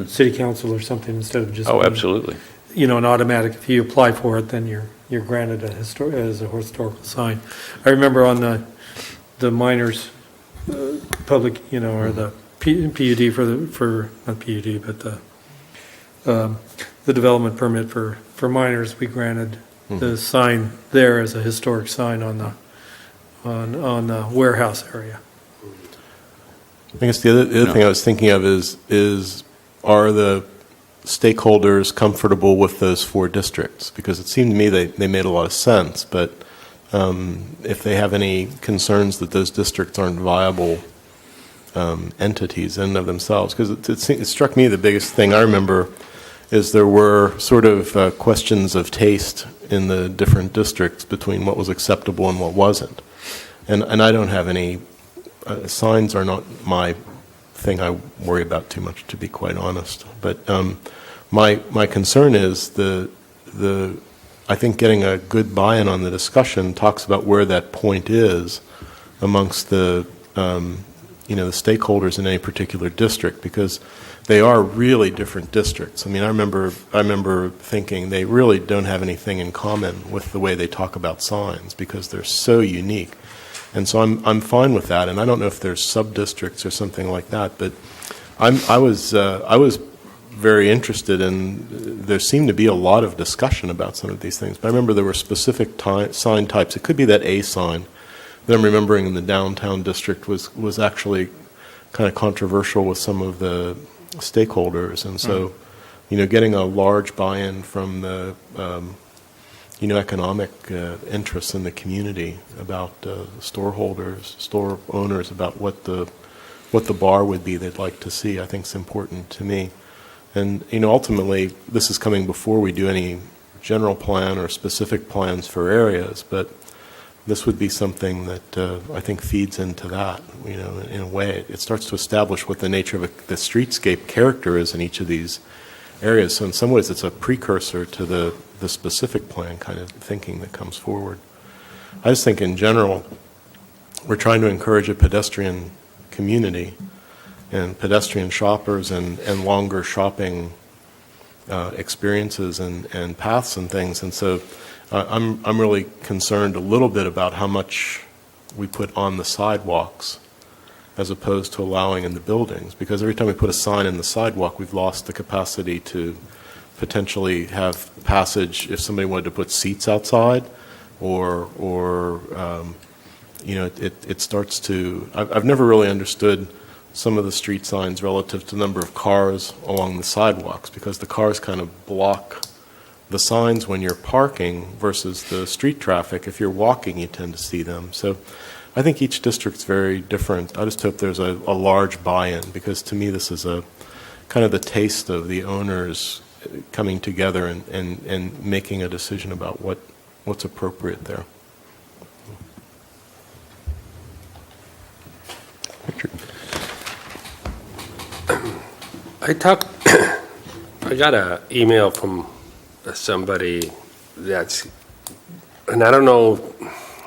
city council or something, instead of just Oh, absolutely. an automatic. If you apply for it, then you're granted as a historical sign. I remember on the miners public, or the PUD for not PUD, but the development permit for miners, we granted the sign there as a historic sign on the warehouse area. I guess the other thing I was thinking of is are the stakeholders comfortable with those 4 districts? Because it seemed to me they made a lot of sense, but if they have any concerns that those districts aren't viable entities in and of themselves, because it struck me the biggest thing I remember is there were sort of questions of taste in the different districts between what was acceptable and what wasn't. And I don't have any, signs are not my thing I worry about too much, to be quite honest. But my concern is I think getting a good buy-in on the discussion talks about where that point is amongst the the stakeholders in any particular district, because they are really different districts. I mean, I remember thinking they really don't have anything in common with the way they talk about signs, because they're so unique. And so I'm fine with that. And I don't know if there's sub-districts or something like that, but I was very interested in, there seemed to be a lot of discussion about some of these things. But I remember there were specific sign types. It could be that A sign that I'm remembering in the downtown district was actually kind of controversial with some of the stakeholders. And so, getting a large buy-in from the, economic interests in the community about store holders, store owners, about what the bar would be they'd like to see, I think is important to me. And, ultimately, this is coming before we do any general plan or specific plans for areas, but this would be something that I think feeds into that, in a way. It starts to establish what the nature of the streetscape character is in each of these areas. So in some ways, it's a precursor to the specific plan kind of thinking that comes forward. I just think in general, we're trying to encourage a pedestrian community and pedestrian shoppers and longer shopping experiences and paths and things. And so I'm really concerned a little bit about how much we put on the sidewalks as opposed to allowing in the buildings, because every time we put a sign in the sidewalk, we've lost the capacity to potentially have passage if somebody wanted to put seats outside, or it starts to, I've never really understood some of the street signs relative to the number of cars along the sidewalks, because the cars kind of block the signs when you're parking versus the street traffic. If you're walking, you tend to see them. So I think each district's very different. I just hope there's a large buy-in, because to me this is a kind of the taste of the owners coming together and making a decision about what's appropriate there. I got an email from somebody and I don't know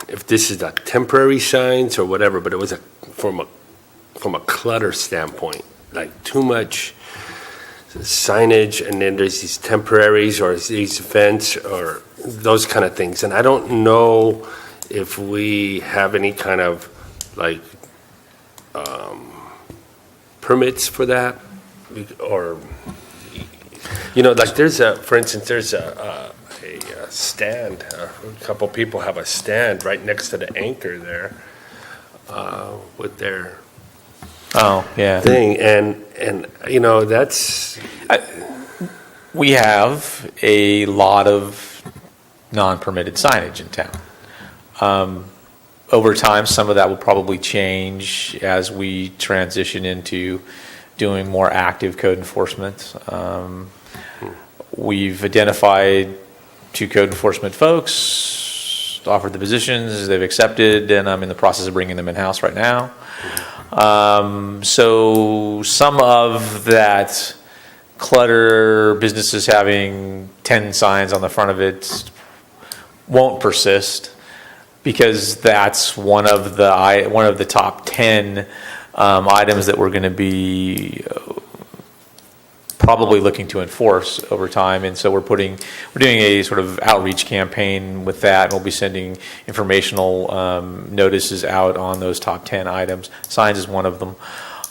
if this is a temporary signs or whatever, but it was from a clutter standpoint, like too much signage, and then there's these temporaries or these events or those kind of things. And I don't know if we have any kind of permits for that, or there's for instance, there's a stand. A couple people have a stand right next to the anchor there with their thing, and that's. We have a lot of non-permitted signage in town. Over time, some of that will probably change as we transition into doing more active code enforcement. We've identified 2 code enforcement folks, offered the positions, they've accepted, and I'm in the process of bringing them in-house right now. So some of that clutter, businesses having 10 signs on the front of it, won't persist, because that's one of the top 10 items that we're going to be probably looking to enforce over time. And so we're doing a sort of outreach campaign with that, and we'll be sending informational notices out on those top 10 items. Signs is one of them.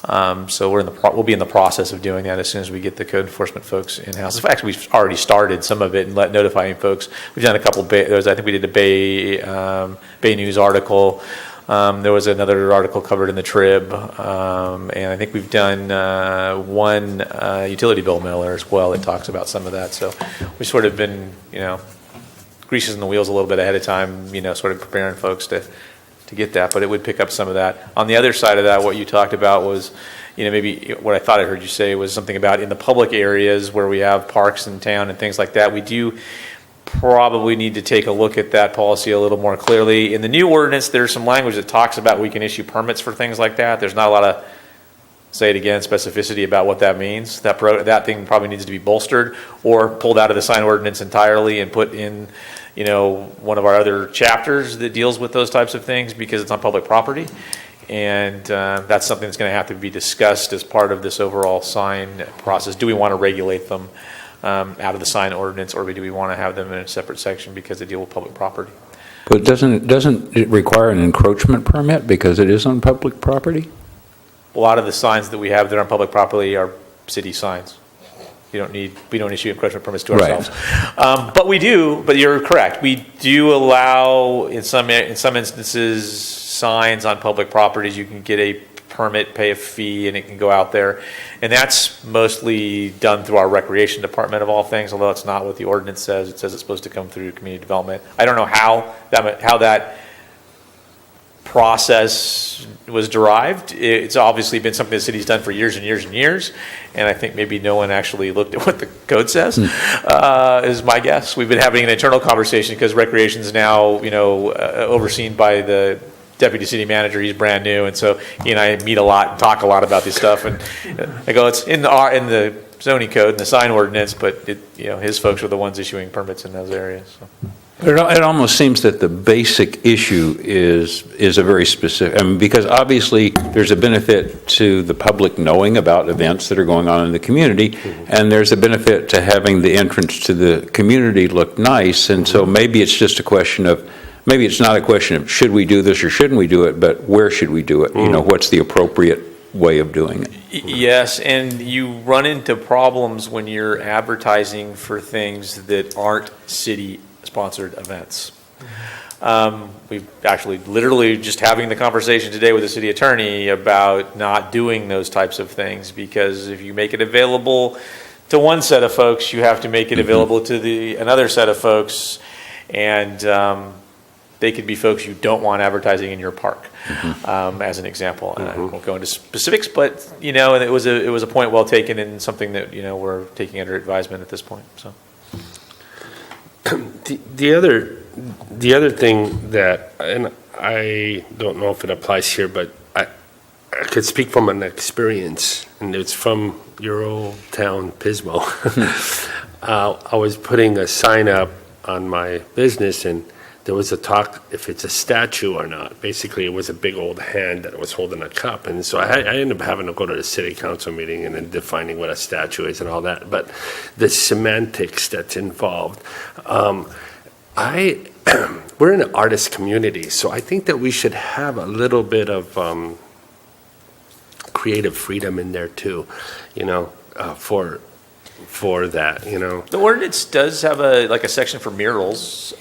So we'll be in the process of doing that as soon as we get the code enforcement folks in-house. In fact, we've already started some of it and notifying folks. We've done a couple, I think we did a Bay News article. There was another article covered in the Trib, and I think we've done one utility bill mailer as well that talks about some of that. So we've sort of been, greases in the wheels a little bit ahead of time, sort of preparing folks to get that, but it would pick up some of that. On the other side of that, what you talked about was, maybe what I thought I heard you say was something about in the public areas where we have parks in town and things like that. We do probably need to take a look at that policy a little more clearly. In the new ordinance, there's some language that talks about we can issue permits for things like that. There's not a lot of, say it again, specificity about what that means. That thing probably needs to be bolstered or pulled out of the sign ordinance entirely and put in, one of our other chapters that deals with those types of things because it's on public property. And that's something that's going to have to be discussed as part of this overall sign process. Do we want to regulate them out of the sign ordinance, or do we want to have them in a separate section because they deal with public property? But doesn't it require an encroachment permit because it is on public property? A lot of the signs that we have that are on public property are city signs. We don't issue encroachment permits to ourselves. Right. But you're correct. We do allow, in some instances, signs on public properties. You can get a permit, pay a fee, and it can go out there. And that's mostly done through our recreation department of all things, although it's not what the ordinance says. It says it's supposed to come through community development. I don't know how that process was derived. It's obviously been something the city's done for years and years and years, and I think maybe no one actually looked at what the code says, is my guess. We've been having an internal conversation because recreation is now, overseen by the deputy city manager. He's brand new, and so he and I meet a lot and talk a lot about this stuff, and I go, it's in the zoning code and the sign ordinance, but his folks are the ones issuing permits in those areas. So. It almost seems that the basic issue is a very specific, because obviously there's a benefit to the public knowing about events that are going on in the community, and there's a benefit to having the entrance to the community look nice, and so maybe it's just a question of, maybe it's not a question of should we do this or shouldn't we do it, but where should we do it? What's the appropriate way of doing it? Yes, and you run into problems when you're advertising for things that aren't city-sponsored events. We've actually literally just having the conversation today with the city attorney about not doing those types of things, because if you make it available to one set of folks, you have to make it available to another set of folks, and they could be folks you don't want advertising in your park, as an example. And I won't go into specifics, but and it was a point well taken, and something that we're taking under advisement at this point. So. The other thing that, and I don't know if it applies here, but I could speak from an experience, and it's from your old town, Pismo. I was putting a sign up on my business, and there was a talk if it's a statue or not. Basically, it was a big old hand that was holding a cup. And so I ended up having to go to the city council meeting and then defining what a statue is and all that. But the semantics that's involved, we're in an artist community, so I think that we should have a little bit of creative freedom in there too, for that, The ordinance does have a section for murals.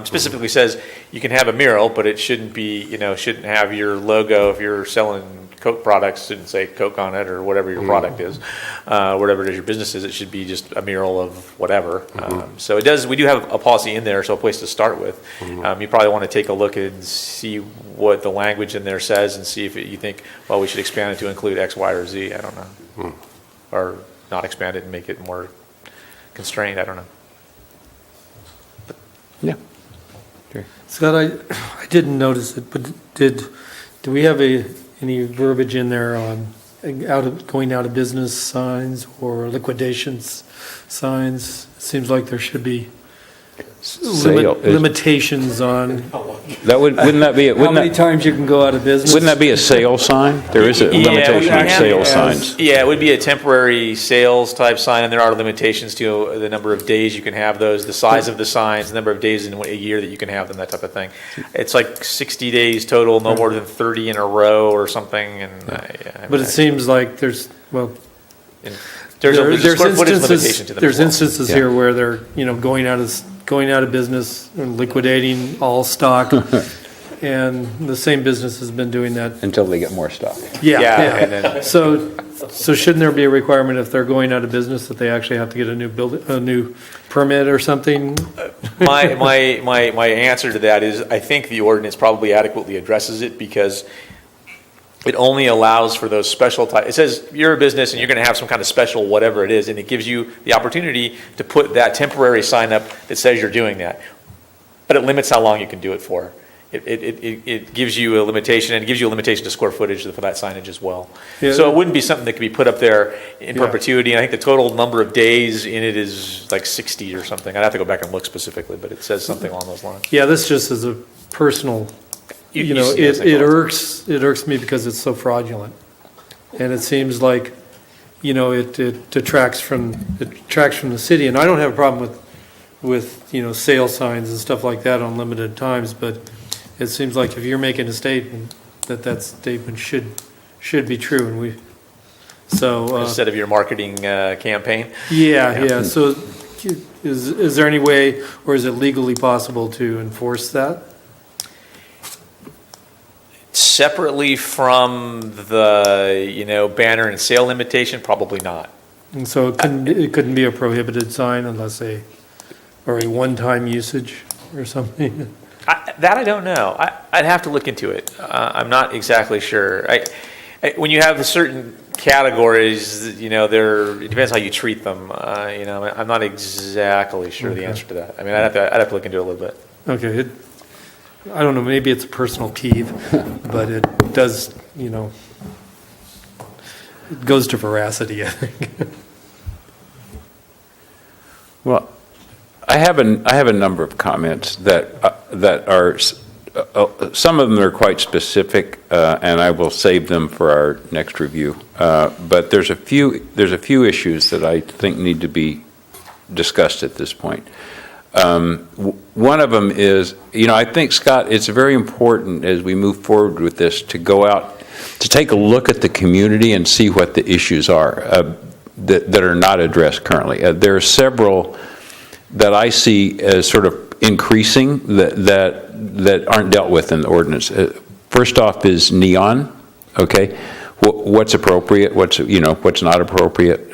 Specifically says you can have a mural, but it shouldn't be, shouldn't have your logo. If you're selling Coke products, shouldn't say Coke on it or whatever your product is, whatever it is your business is. It should be just a mural of whatever. So it does. We do have a policy in there, so a place to start with. You probably want to take a look and see what the language in there says, and see if you think, well, we should expand it to include X, Y, or Z. I don't know, or not expand it and make it more constrained. I don't know. Yeah. Scott, I didn't notice it, but do we have any verbiage in there on going out of business signs or liquidations signs? It seems like there should be Sale. limitations on Wouldn't that be, how many times you can go out of business? wouldn't that be a sale sign? There is a limitation on sale signs. Yeah, it would be a temporary sales type sign, and there are limitations to the number of days you can have those, the size of the signs, the number of days in a year that you can have them, that type of thing. It's like 60 days total, no more than 30 in a row or something. And But it seems like there's there's a square footage limitation to them. There's as well. instances here where they're, going out of business and liquidating all stock, and the same business has been doing that. Until they get more stock. Yeah, and then- So shouldn't there be a requirement if they're going out of business that they actually have to get a new permit or something? My answer to that is I think the ordinance probably adequately addresses it because it only allows for those special type. It says you're a business and you're going to have some kind of special whatever it is, and it gives you the opportunity to put that temporary sign up that says you're doing that. But it limits how long you can do it for. It gives you a limitation, and it gives you a limitation to square footage for that signage as well. Yeah. So it wouldn't be something that could be put up there in Yeah. perpetuity. And I think the total number of days in it is like 60 or something. I'd have to go back and look specifically, but it says something along those lines. Yeah, this just is a personal, You see this thing it all the irks me because it's so fraudulent. And it seems like, it detracts from the city. And I don't have a problem with sale signs and stuff like that on limited times, but it seems like if you're making a statement, that statement should be true, and Instead of your marketing campaign. yeah. So is there any way, or is it legally possible to enforce that? Separately from the, banner and sale limitation, probably not. And so it couldn't be a prohibited sign unless or a one-time usage or something? That I don't know. I'd have to look into it. I'm not exactly sure. When you have certain categories, it depends how you treat them. I'm not exactly sure the answer to that. I mean, I'd have to look into it a little bit. Okay, I don't know, maybe it's a personal peeve, but it does, it goes to veracity, I think. Well, I have a number of comments that are, some of them are quite specific, and I will save them for our next review. But there's a few issues that I think need to be discussed at this point. One of them is, I think, Scott, it's very important as we move forward with this to go out, to take a look at the community and see what the issues are that are not addressed currently. There are several that I see as sort of increasing that aren't dealt with in the ordinance. First off is neon, okay? What's appropriate, what's not appropriate.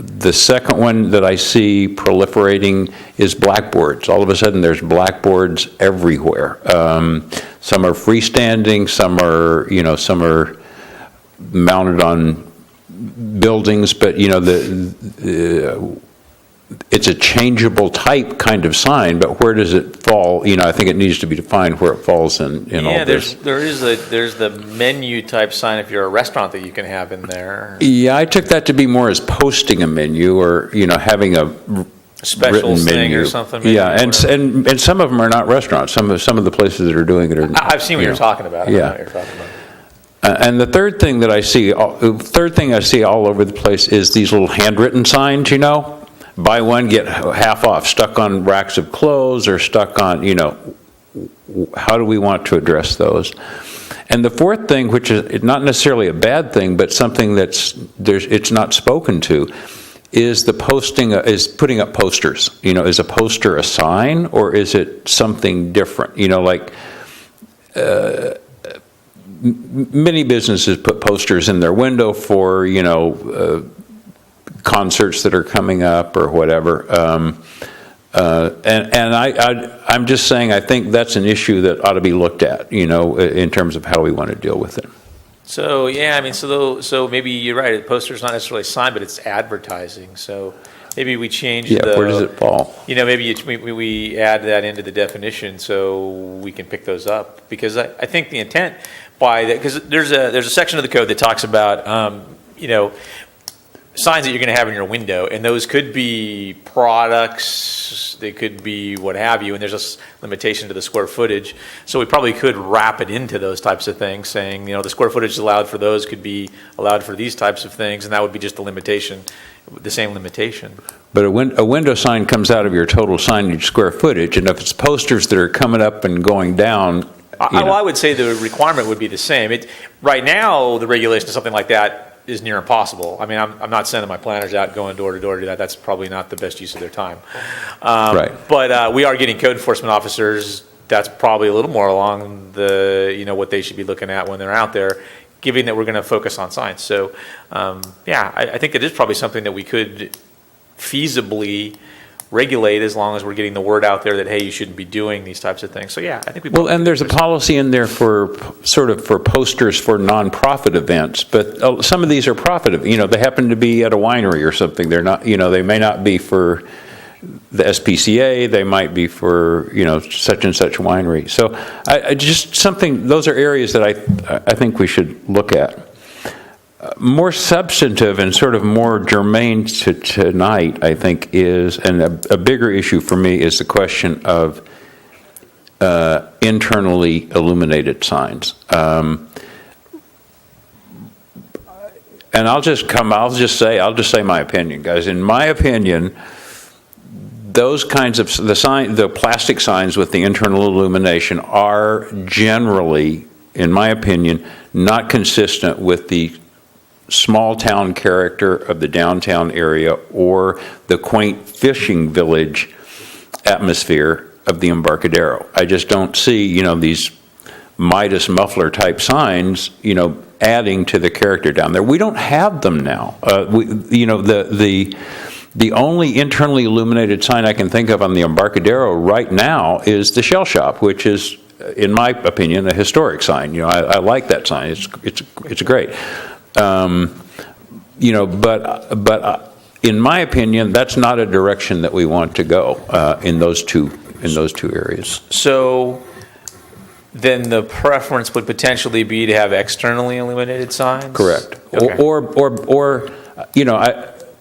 The second one that I see proliferating is blackboards. All of a sudden, there's blackboards everywhere. Some are freestanding, some are mounted on buildings, but it's a changeable type kind of sign, but where does it fall? I think it needs to be defined where it falls in all this. There's the menu type sign if you're a restaurant that you can have in there. Yeah, I took that to be more as posting a menu or, having a Special written thing menu. or something. Yeah, and some of them are not restaurants. Some of the places that are doing it are. I've seen what you're talking about. I know Yeah. what you're talking about. And the third thing I see all over the place is these little handwritten signs, buy one, get half off, stuck on racks of clothes or stuck on, how do we want to address those? And the fourth thing, which is not necessarily a bad thing, but something it's not spoken to, is is putting up posters. Is a poster a sign or is it something different? Many businesses put posters in their window for, concerts that are coming up or whatever. And I'm just saying, I think that's an issue that ought to be looked at, in terms of how we want to deal with it. So, yeah, so maybe you're right. A poster's not necessarily a sign, but it's advertising. So maybe we change where does it fall? Maybe we add that into the definition so we can pick those up. Because I think the intent by that, because there's a section of the code that talks about, signs that you're going to have in your window, and those could be products, they could be what have you, and there's a limitation to the square footage. So we probably could wrap it into those types of things, saying, the square footage allowed for those could be allowed for these types of things, and that would be just a limitation, the same limitation. But a window sign comes out of your total signage square footage, and if it's posters that are coming up and going down, I would say the requirement would be the same. Right now, the regulation of something like that is near impossible. I mean, I'm not sending my planners out going door to door to do that. That's probably not the best use of their time. Right. But we are getting code enforcement officers. That's probably a little more along the, what they should be looking at when they're out there, given that we're going to focus on signs. So, I think it is probably something that we could feasibly regulate as long as we're getting the word out there that, hey, you shouldn't be doing these types of things. So yeah, I think we. Well, and there's a policy in there for posters for nonprofit events, but some of these are profit. They happen to be at a winery or something. They're not. They may not be for the SPCA. They might be for such and such winery. So I just something. Those are areas that I think we should look at. More substantive and sort of more germane to tonight, I think, is, and a bigger issue for me is the question of internally illuminated signs. And I'll just say my opinion, guys. In my opinion, those kinds of the plastic signs with the internal illumination are generally, in my opinion, not consistent with the small town character of the downtown area or the quaint fishing village atmosphere of the Embarcadero. I just don't see, these Midas muffler type signs, adding to the character down there. We don't have them now. The only internally illuminated sign I can think of on the Embarcadero right now is the Shell Shop, which is, in my opinion, a historic sign. I like that sign. It's great. But in my opinion, that's not a direction that we want to go in those two areas. So then the preference would potentially be to have externally illuminated signs? Correct. Okay. Or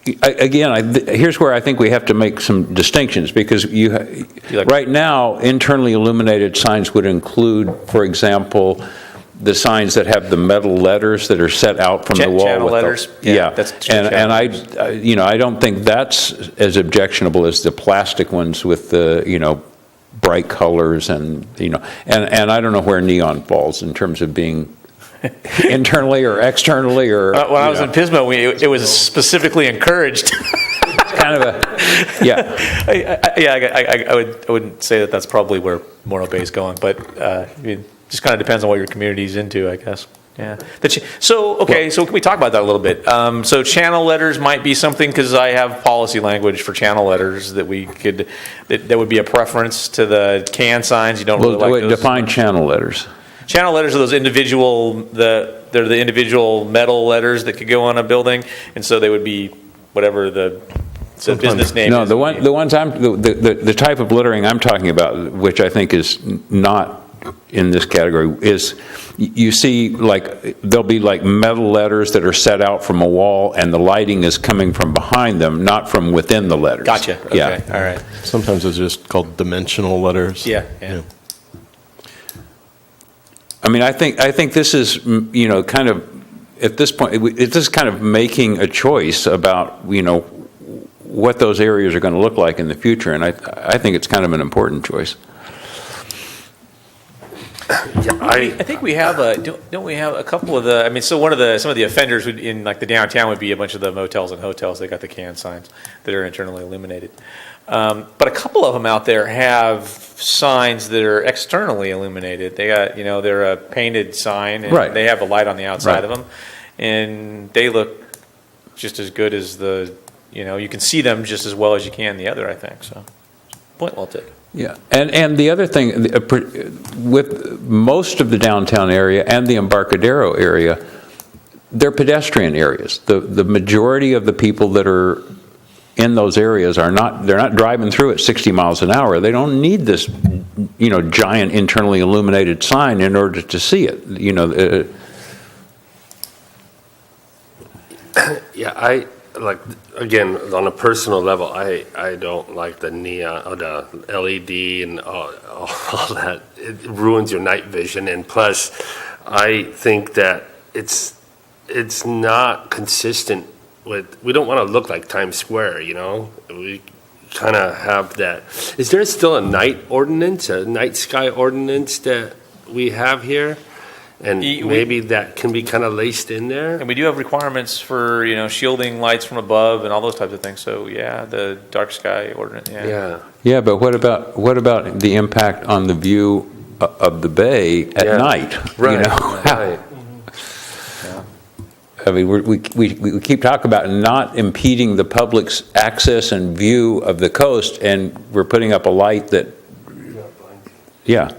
here's where I think we have to make some distinctions, because right now, internally illuminated signs would include, for example, the signs that have the metal letters that are set out from the wall. Channel letters. Yeah. That's and I don't think that's as objectionable as the plastic ones with the, bright colors and I don't know where neon falls in terms of being internally or externally or. When I was in Pismo, it was specifically encouraged. Kind of a, yeah. I wouldn't say that that's probably where Morro Bay is going, but just kind of depends on what your community's into, I guess. Yeah. So can we talk about that a little bit? So channel letters might be something, because I have policy language for channel letters that we could, that would be a preference to the can signs. You don't really like those. Define channel letters. Channel letters are those individual, they're the individual metal letters that could go on a building, and so they would be whatever the business name No, is. the type of lettering I'm talking about, which I think is not in this category, is you see there'll be metal letters that are set out from a wall, and the lighting is coming from behind them, not from within the letters. Gotcha. Okay. Yeah. All right. Sometimes it's just called dimensional letters. Yeah. I mean, I think this is, kind of, at this point, it's just kind of making a choice about, what those areas are going to look like in the future, and I think it's kind of an important choice. I think we have don't we have a couple of the, so some of the offenders in the downtown would be a bunch of the motels and hotels. They got the can signs that are internally illuminated. But a couple of them out there have signs that are externally illuminated. They got, they're a painted sign, and right. They have a light on the outside right. of them, and they look just as good as you can see them just as well as you can the other, I think. So, point well taken. Yeah, and the other thing, with most of the downtown area and the Embarcadero area, they're pedestrian areas. The majority of the people that are in those areas they're not driving through at 60 miles an hour. They don't need this, giant internally illuminated sign in order to see it. Yeah, like, again, on a personal level, I don't like the neon, or the LED and all that. It ruins your night vision, and plus, I think that it's not consistent with, we don't want to look like Times Square, you know? We kind of have that. Is there still a night ordinance, a night sky ordinance that we have here? And maybe that can be kind of laced in there? And we do have requirements for, shielding lights from above and all those types of things. So, yeah, the dark sky ordinance, Yeah. Yeah, but what about the impact on the view of the bay at night? Right, right. I mean, we keep talking about not impeding the public's access and view of the coast, and we're putting up a light that, yeah.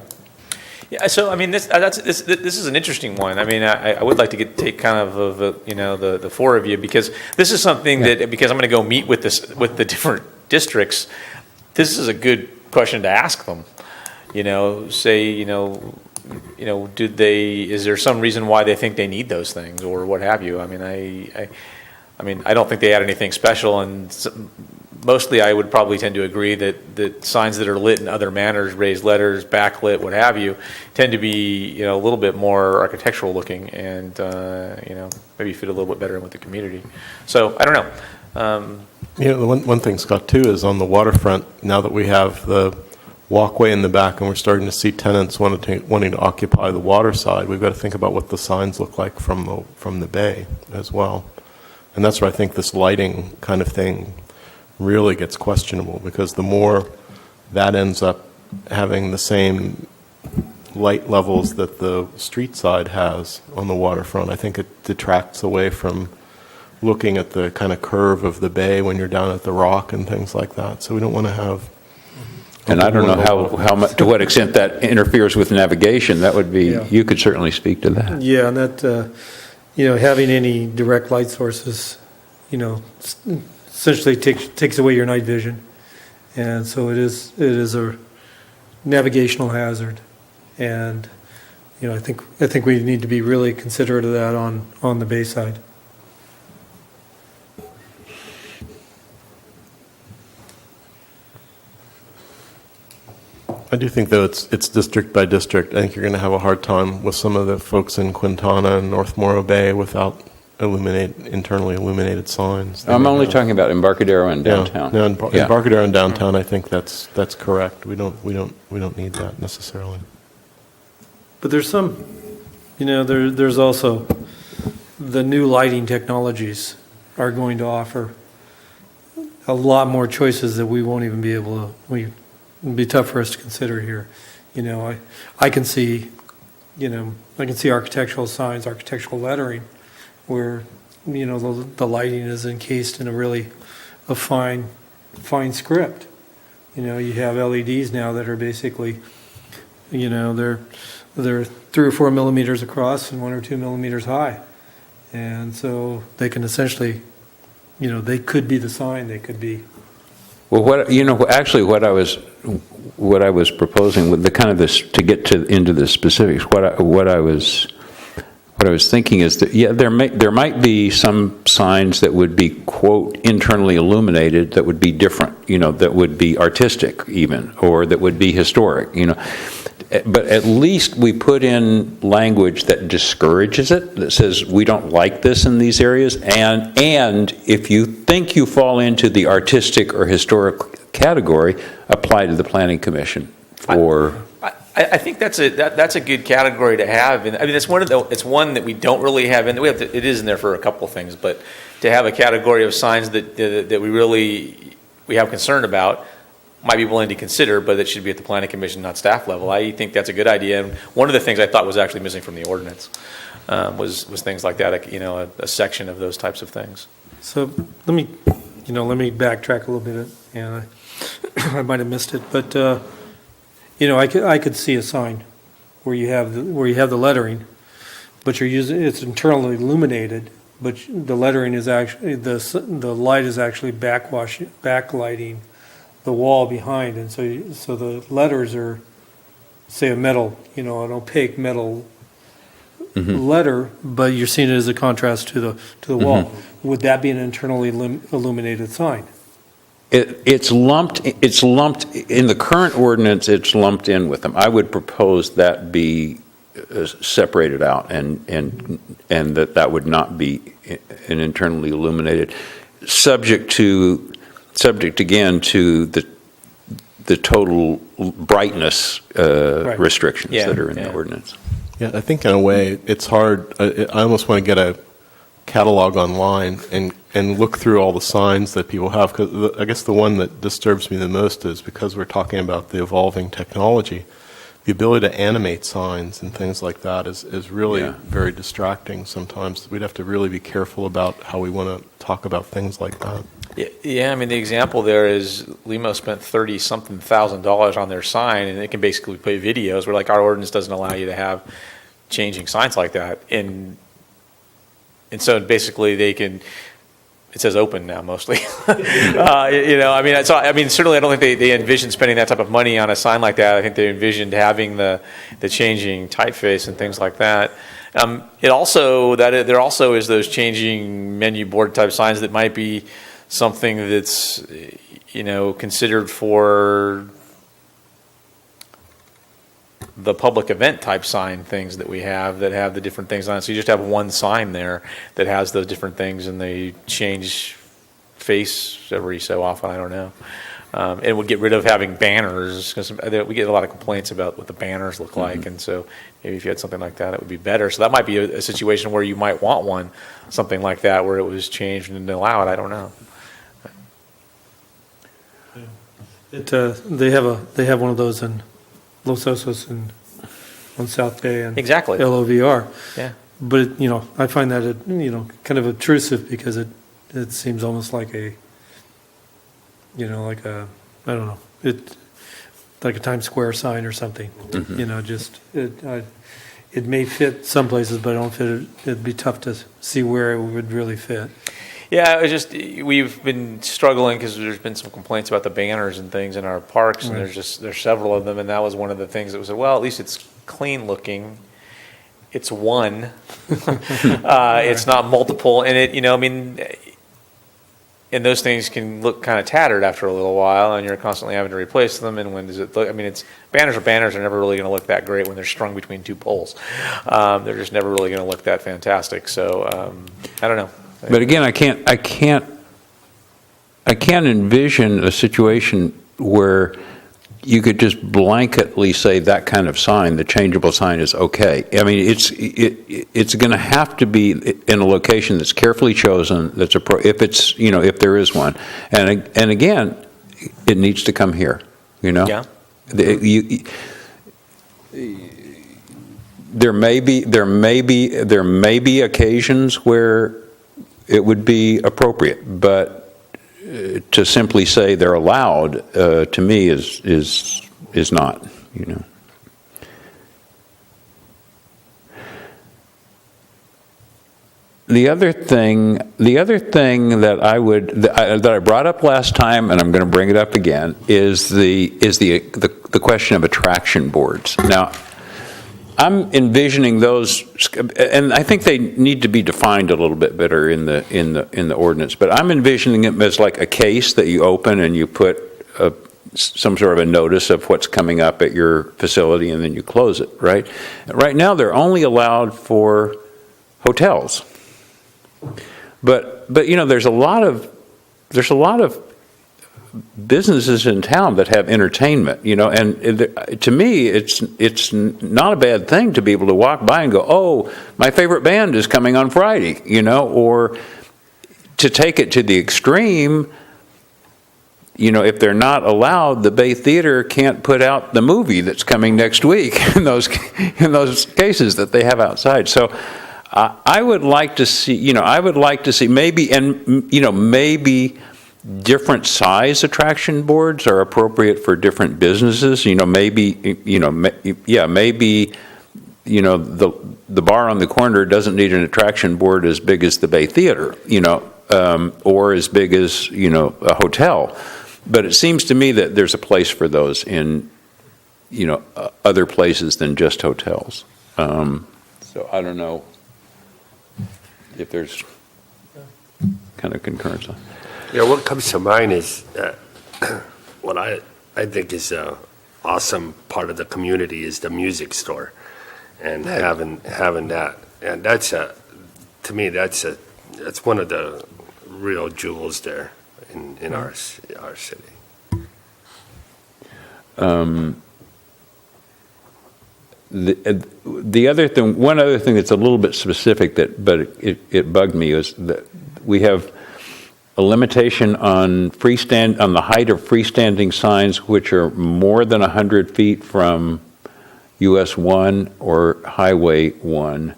Yeah, so I mean, this is an interesting one. I mean, I would like to take kind of the four of you, because this is something that, because I'm going to go meet with the different districts. This is a good question to ask them. Is there some reason why they think they need those things or what have you? I mean, I don't think they add anything special, and mostly I would probably tend to agree that signs that are lit in other manners, raised letters, backlit, what have you, tend to be a little bit more architectural looking, and maybe fit a little bit better in with the community. So I don't know. The one thing, Scott, too, is on the waterfront, now that we have the walkway in the back and we're starting to see tenants wanting to occupy the water side, we've got to think about what the signs look like from the bay as well. And that's where I think this lighting kind of thing really gets questionable, because the more that ends up having the same light levels that the street side has on the waterfront, I think it detracts away from looking at the kind of curve of the bay when you're down at the rock and things like that. So we don't want to have... And I don't know how much, to what extent that interferes with navigation. That would be, you could certainly speak to that. Yeah, and that, having any direct light sources, essentially takes away your night vision. And so it is a navigational hazard. And, I think we need to be really considerate of that on the bay side. I do think, though, it's district by district. I think you're going to have a hard time with some of the folks in Quintana and North Morro Bay without internally illuminated signs. I'm only talking about Embarcadero and downtown. Yeah, Embarcadero and downtown, I think that's correct. We don't need that necessarily. But there's some, there's also the new lighting technologies are going to offer a lot more choices that we won't even be able to. It'd be tough for us to consider here. I can see, architectural signs, architectural lettering, where, the lighting is encased in a fine script. You have LEDs now that are basically, they're 3 or 4 millimeters across and 1 or 2 millimeters high. And so they can essentially, they could be the sign, they could be. Well, what I was proposing with the kind of this, to get into the specifics, what I was thinking is that, there might be some signs that would be, quote, internally illuminated, that would be different, that would be artistic even, or that would be historic, but at least we put in language that discourages it, that says we don't like this in these areas, and if you think you fall into the artistic or historic category, apply to the Planning Commission for... I think that's a good category to have, and I mean it's one that we don't really have, and it is in there for a couple of things, but to have a category of signs that we have concern about, might be willing to consider, but it should be at the Planning Commission, not staff level. I think that's a good idea, and one of the things I thought was actually missing from the ordinance was things like that, a section of those types of things. So let me backtrack a little bit, and I might have missed it, but I could see a sign where you have the lettering, but it's internally illuminated, but the lettering is actually the light is actually backlighting the wall behind, and so the letters are, say, a metal, an opaque metal letter, but you're seeing it as a contrast to the wall. Would that be an internally illuminated sign? It's lumped in the current ordinance, it's lumped in with them. I would propose that be separated out and that would not be an internally illuminated, subject again to the total brightness restrictions that are in the ordinance. Yeah, I think in a way, it's hard. I almost want to get a catalog online and look through all the signs that people have, because I guess the one that disturbs me the most is, because we're talking about the evolving technology, the ability to animate signs and things like that is really very distracting sometimes. We'd have to really be careful about how we want to talk about things like that. Yeah, I mean, the example there is Limo spent $30-something thousand on their sign, and it can basically play videos where, like, our ordinance doesn't allow you to have changing signs like that. And so basically they can, it says open now mostly. I mean, certainly I don't think they envisioned spending that type of money on a sign like that. I think they envisioned having the changing typeface and things like that. There also is those changing menu board type signs that might be something that's, considered for the public event type sign things that we have that have the different things on it. So you just have one sign there that has those different things, and they change face every so often. I don't know. And we'll get rid of having banners, because we get a lot of complaints about what the banners look like. And so maybe if you had something like that, it would be better. So that might be a situation where you might want something like that, where it was changed and allow it. I don't know. They have one of those in Los Osos and on South Bay and Exactly. LOVR. Yeah. But I find that kind of obtrusive, because it seems almost like I don't know, like a Times Square sign or something. It may fit some places, but I don't fit it. It'd be tough to see where it would really fit. Yeah, we've been struggling because there's been some complaints about the banners and things in our parks, and there's several of them, and that was one of the things that was, well, at least it's clean looking. It's one. It's not multiple, and and those things can look kind of tattered after a little while, and you're constantly having to replace them. And when does it look? I mean, it's banners are never really going to look that great when they're strung between two poles. They're just never really going to look that fantastic. So I don't know. But again, I can't envision a situation where you could just blanketly say that kind of sign, the changeable sign, is okay. I mean, it's going to have to be in a location that's carefully chosen. If there is one, and again, it needs to come here. Yeah. There may be occasions where it would be appropriate, but to simply say they're allowed, to me, is not. The other thing that I brought up last time, and I'm going to bring it up again, is the question of attraction boards. Now, I'm envisioning those, and I think they need to be defined a little bit better in the ordinance. But I'm envisioning it as like a case that you open and you put some sort of a notice of what's coming up at your facility, and then you close it. Right? Right now, they're only allowed for hotels. But there's a lot of businesses in town that have entertainment, and to me, it's not a bad thing to be able to walk by and go, oh, my favorite band is coming on Friday, or to take it to the extreme, if they're not allowed, the Bay Theater can't put out the movie that's coming next week in those cases that they have outside. So I would like to see, maybe different size attraction boards are appropriate for different businesses. Maybe the bar on the corner doesn't need an attraction board as big as the Bay Theater, or as big as, a hotel. But it seems to me that there's a place for those in, other places than just hotels. So So I don't know if there's kind of concurrence on. Yeah, what comes to mind is what I think is a awesome part of the community is the music store, and having that, and to me that's one of the real jewels there in our city. The other thing, one other thing that's a little bit specific but it bugged me is that we have a limitation on on the height of freestanding signs which are more than 100 feet from US 1 or Highway 1,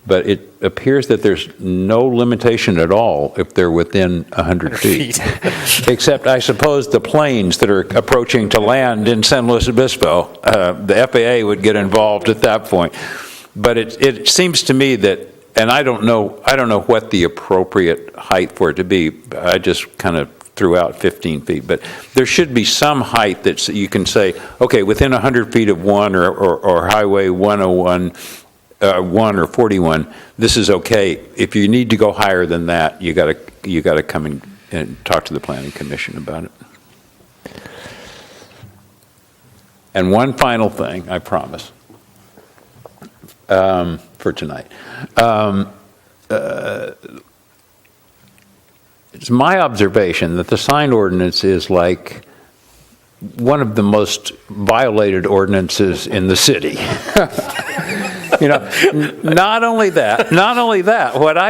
but it appears that there's no limitation at all if they're within 100 feet. Except, I suppose, the planes that are approaching to land in San Luis Obispo, the FAA would get involved at that point. But it seems to me that, and I don't know what the appropriate height for it to be. I just kind of threw out 15 feet, but there should be some height that you can say, okay, within 100 feet of 1 or Highway 101, 1 or 41, this is okay. If you need to go higher than that, you got to come in and talk to the Planning Commission about it. And one final thing, I promise, for tonight. It's my observation that the sign ordinance is like one of the most violated ordinances in the city. Not only that, what I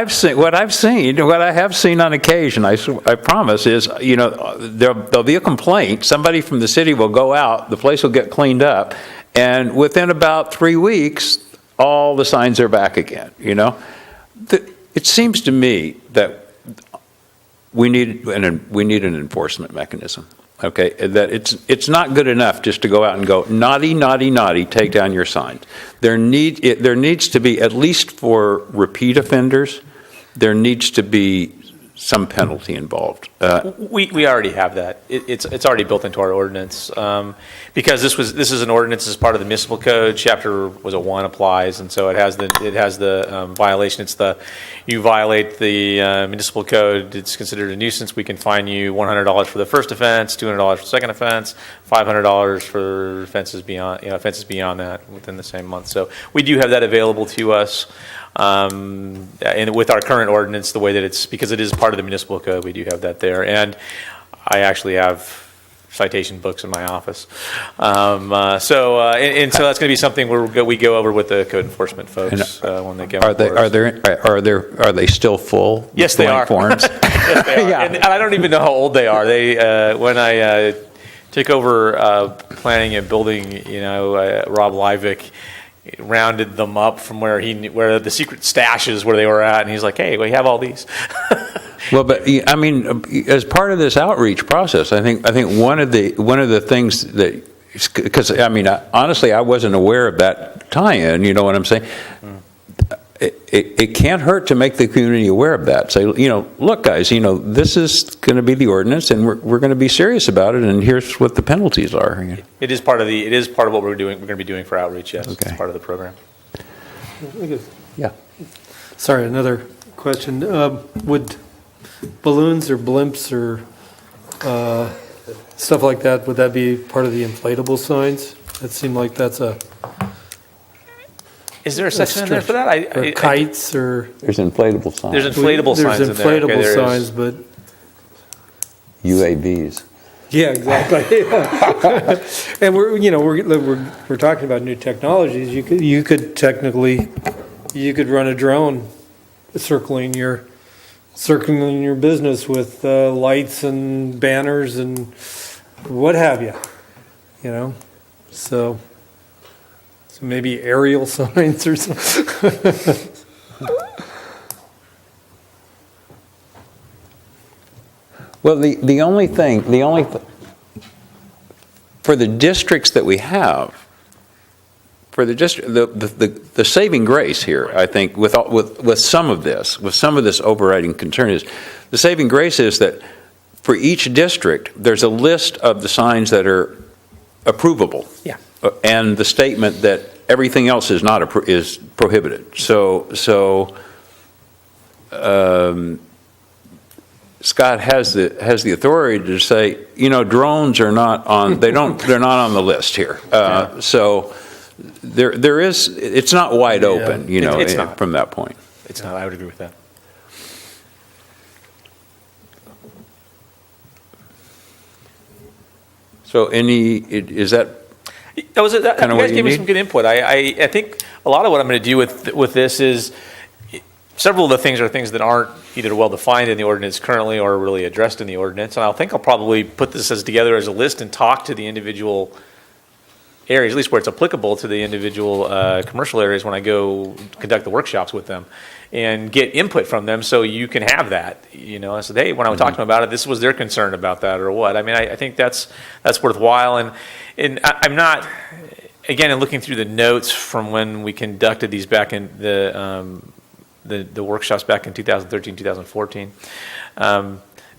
have seen on occasion, I promise, is, there'll be a complaint, somebody from the city will go out, the place will get cleaned up, and within about 3 weeks, all the signs are back again, It seems to me that we need an enforcement mechanism. Okay, that it's not good enough just to go out and go, naughty, naughty, naughty, take down your signs. There needs to be, at least for repeat offenders, there needs to be some penalty involved. We already have that. It's already built into our ordinance, because this is an ordinance as part of the municipal code. Chapter 1 applies, and so it has the violation. It's you violate the municipal code, it's considered a nuisance. We can fine you $100 for the first offense, $200 for the second offense, $500 for offenses beyond that within the same month. So we do have that available to us. And with our current ordinance, the way that it's, because it is part of the municipal code, we do have that there. And I actually have citation books in my office. So that's going to be something we go over with the code enforcement folks when they come. Are they still full? Yes, they are. Forms? Yes, they are. Yeah. And I don't even know how old they are. They when I took over planning and building, Rob Livick rounded them up from where the secret stashes where they were at, and he's like, "Hey, we have all these." Well, but I mean, as part of this outreach process, I think one of the things that, because I mean, honestly, I wasn't aware of that tie-in. You know what I'm saying? It can't hurt to make the community aware of that. Say, look, guys, this is going to be the ordinance, and we're going to be serious about it, and here's what the penalties are. It is part of what we're doing. We're going to be doing for outreach. Yes, okay. It's part of the program. Yeah. Sorry, another question. Would balloons or blimps or stuff like that, would that be part of the inflatable signs? It seemed like that's a... Is there a section in there for that? Or kites or... There's inflatable signs. There's inflatable signs in there. There's inflatable signs, but... UAVs. Yeah, exactly. And we're talking about new technologies. You could technically, run a drone circling your business with lights and banners and what have you. So maybe aerial signs or something. Well, the only thing, for the districts that we have, for the district, the saving grace here, I think, with some of this overriding concern is, the saving grace is that for each district, there's a list of the signs that are approvable. Yeah. And the statement that everything else is not, is prohibited. So Scott has the authority to say, drones are not on, they're not on the list here. So there is, it's not wide open, It's not. from that point. It's not, I would agree with that. So is that That was it. You Kinda what guys you gave me need? some good input. I think a lot of what I'm going to do with this is several of the things are things that aren't either well defined in the ordinance currently or really addressed in the ordinance. And I think I'll probably put this together as a list and talk to the individual areas, at least where it's applicable to the individual commercial areas when I go conduct the workshops with them, and get input from them so you can have that. I said, hey, when I was talking to them about it, this was their concern about that or what. I mean, I think that's worthwhile. And I'm not, again, in looking through the notes from when we conducted these back in the workshops back in 2013, 2014,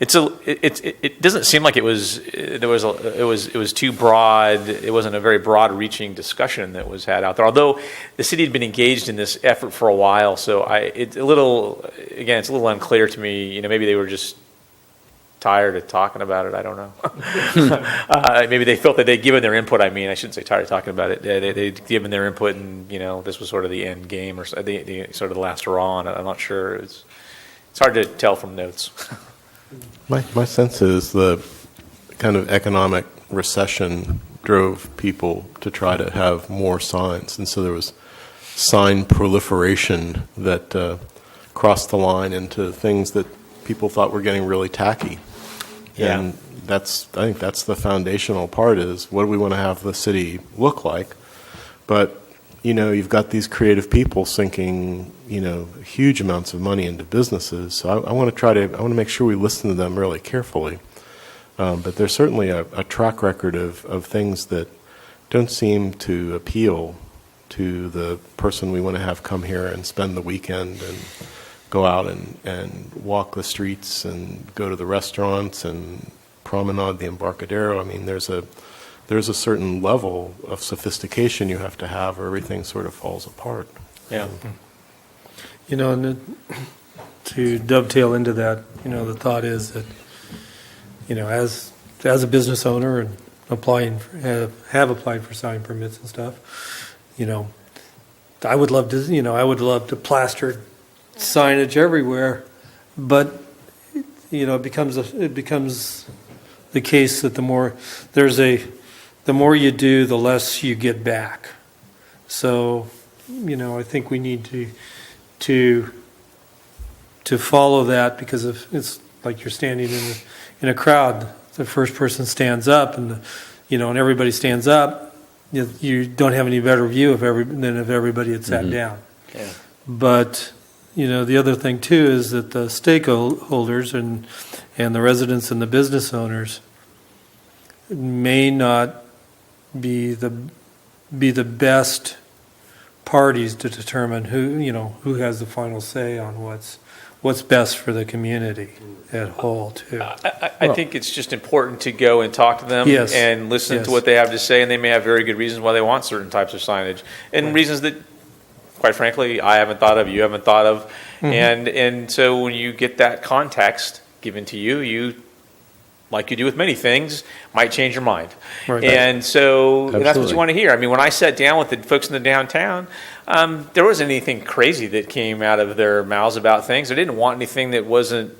it doesn't seem like it was too broad. It wasn't a very broad-reaching discussion that was had out there. Although the city had been engaged in this effort for a while, so it's a little unclear to me. Maybe they were just tired of talking about it. I don't know. Maybe they felt that they'd given their input. I shouldn't say tired of talking about it. They'd given their input, and this was sort of the end game or the sort of the last hurrah on it. I'm not sure. It's hard to tell from notes. My sense is the kind of economic recession drove people to try to have more signs, and so there was sign proliferation that crossed the line into things that people thought were getting really tacky. Yeah. And I think that's the foundational part, is what do we want to have the city look like? But you've got these creative people sinking huge amounts of money into businesses. So I want to make sure we listen to them really carefully. But there's certainly a track record of things that don't seem to appeal to the person we want to have come here and spend the weekend and go out and walk the streets and go to the restaurants and promenade the Embarcadero. I mean, there's a certain level of sophistication you have to have, or everything sort of falls apart. Yeah. And to dovetail into that, the thought is that, as a business owner and have applied for sign permits and stuff, I would love to plaster signage everywhere, but it becomes the case that the more you do, the less you get back. So, I think we need to follow that, because if it's like you're standing in a crowd, the first person stands up and everybody stands up, you don't have any better view than if everybody had sat down. Yeah. But the other thing too is that the stakeholders and the residents and the business owners may not be the best parties to determine who has the final say on what's best for the community at whole too. I think it's just important to go and talk to them Yes. and listen Yes. to what they have to say, and they may have very good reasons why they want certain types of signage, and reasons that, quite frankly, I haven't thought of, you haven't thought of. And so when you get that context given to you, like you do with many things, might change your mind. Right. And so that's what Absolutely. you want to hear. I mean, when I sat down with the folks in the downtown, there wasn't anything crazy that came out of their mouths about things. They didn't want anything that wasn't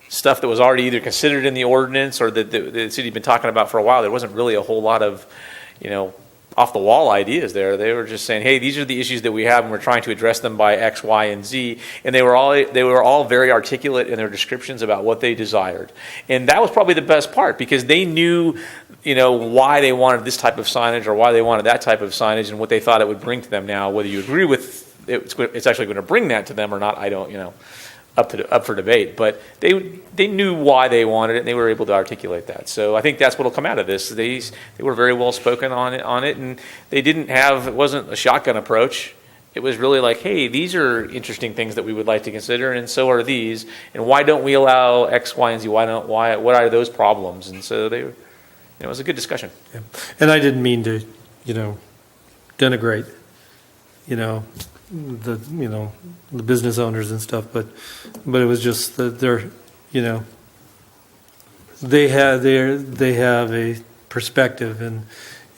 stuff that was already either considered in the ordinance or that the city had been talking about for a while. There wasn't really a whole lot of, off-the-wall ideas there. They were just saying, hey, these are the issues that we have, and we're trying to address them by X, Y, and Z. And they were all very articulate in their descriptions about what they desired. And that was probably the best part, because they knew, why they wanted this type of signage or why they wanted that type of signage and what they thought it would bring to them. Now, whether you agree with it's actually going to bring that to them or not, I don't, up for debate, but they knew why they wanted it, and they were able to articulate that. So I think that's what will come out of this. They were very well spoken on it, and it wasn't a shotgun approach. It was really like, hey, these are interesting things that we would like to consider, and so are these, and why don't we allow X, Y, and Z? What are those problems? And so it was a good discussion. Yeah. And I didn't mean to, denigrate, the business owners and stuff, but it was just that they have a perspective,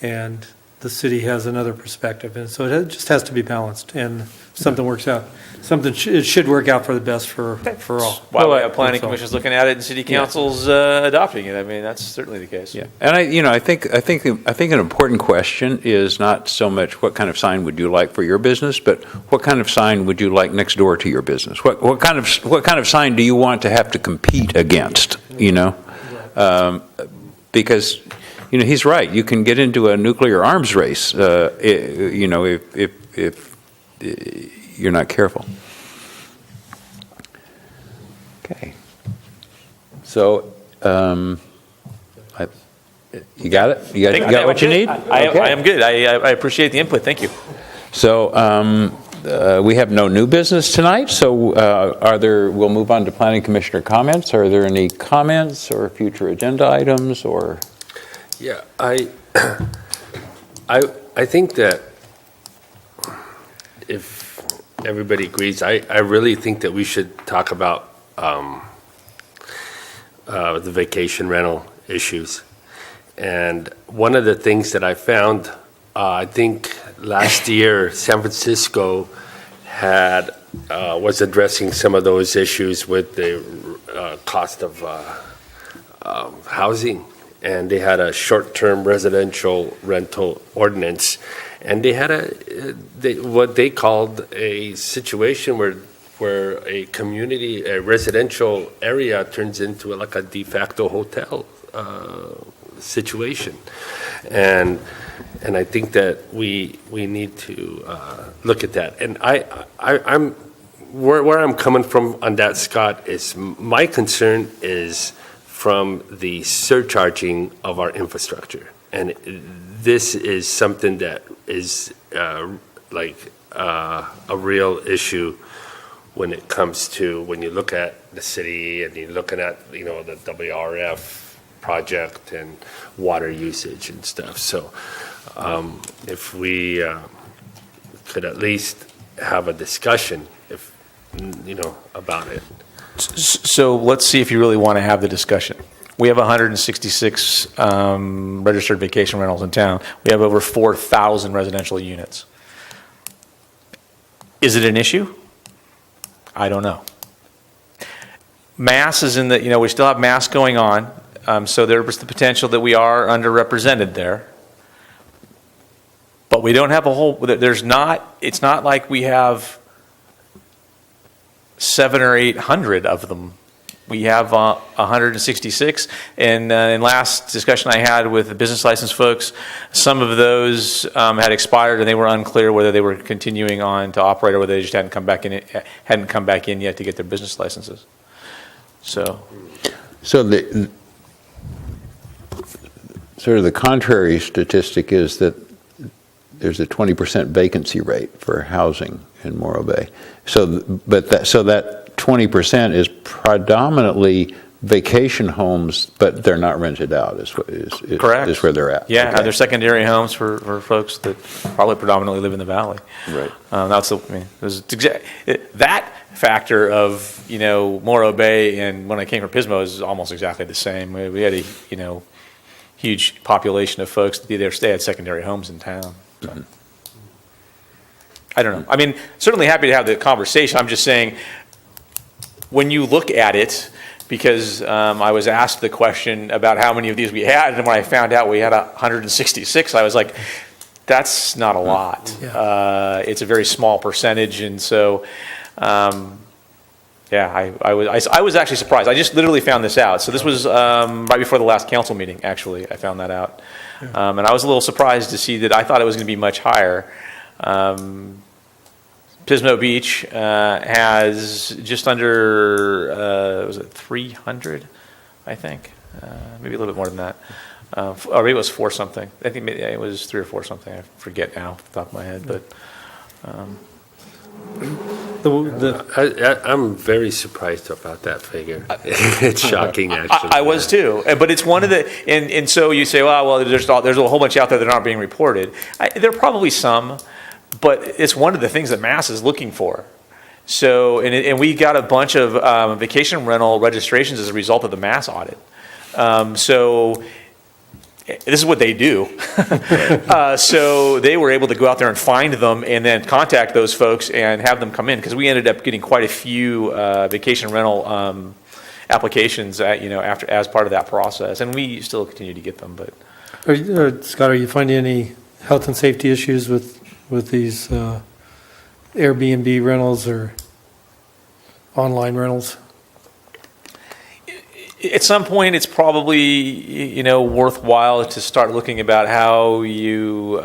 and the city has another perspective, and so it just has to be balanced, and something works out. It should work out for the best for all. Why we have planning commissions looking at it and city councils adopting it. I mean, that's certainly the case. Yeah, and I think an important question is not so much what kind of sign would you like for your business, but what kind of sign would you like next door to your business? What kind of sign do you want to have to compete against? Because he's right. You can get into a nuclear arms race. If you're not careful. Okay. So, you got it? You got what you need? I am good. I appreciate the input. Thank you. So, we have no new business tonight, so we'll move on to planning commissioner comments. Are there any comments or future agenda items or? Yeah, I think that if everybody agrees, I really think that we should talk about the vacation rental issues. And one of the things that I found, I think last year San Francisco was addressing some of those issues with the cost of housing. And they had a short-term residential rental ordinance, and they had what they called a situation where a community, a residential area turns into like a de facto hotel situation, and I think that we need to look at that. And I'm where I'm coming from on that, Scott, is my concern is from the surcharging of our infrastructure. And this is something that is a real issue when it comes to when you look at the city and you're looking at the WRF project and water usage and stuff. So if we could at least have a discussion about it. So let's see if you really want to have the discussion. We have 166 registered vacation rentals in town. We have over 4,000 residential units. Is it an issue? I don't know. Mass is in the, we still have mass going on. So there's the potential that we are underrepresented there. But we don't have it's not like we have 700 or 800 of them. We have 166, and in last discussion I had with the business license folks, some of those had expired and they were unclear whether they were continuing on to operate or whether they just hadn't come back in yet to get their business licenses. So the sort of the contrary statistic is that there's a 20% vacancy rate for housing in Morro Bay. So that 20% is predominantly vacation homes, but they're not rented out. Correct. Is where they're at. Yeah, okay. They're secondary homes for folks that probably predominantly live in the valley. Right. That factor of Morro Bay and when I came from Pismo is almost exactly the same. We had a huge population of folks that either stay at secondary homes in town. So. Mm-hmm. I don't know. I mean, certainly happy to have the conversation. I'm just saying, when you look at it, because I was asked the question about how many of these we had, and when I found out we had 166, I was like, that's not a lot. Yeah. It's a very small percentage, and so, I was actually surprised. I just literally found this out. So this was right before the last council meeting, actually, I found that out. Yeah. And I was a little surprised to see that. I thought it was going to be much higher. Pismo Beach has just under, was it 300, I think? Maybe a little bit more than that. Or maybe it was 4 something. I think maybe it was 3 or 4 something. I forget now off the top of my head. But I'm very surprised about that figure. It's shocking, actually. I was too, but it's one of the, and so you say, well, there's a whole bunch out there that aren't being reported. There are probably some, but it's one of the things that Mass is looking for. So, and we got a bunch of vacation rental registrations as a result of the Mass audit. So this is what they do. So they were able to go out there and find them and then contact those folks and have them come in, because we ended up getting quite a few vacation rental applications after, as part of that process, and we still continue to get them. But Scott, are you finding any health and safety issues with these Airbnb rentals or online rentals? At some point, it's probably worthwhile to start looking about how you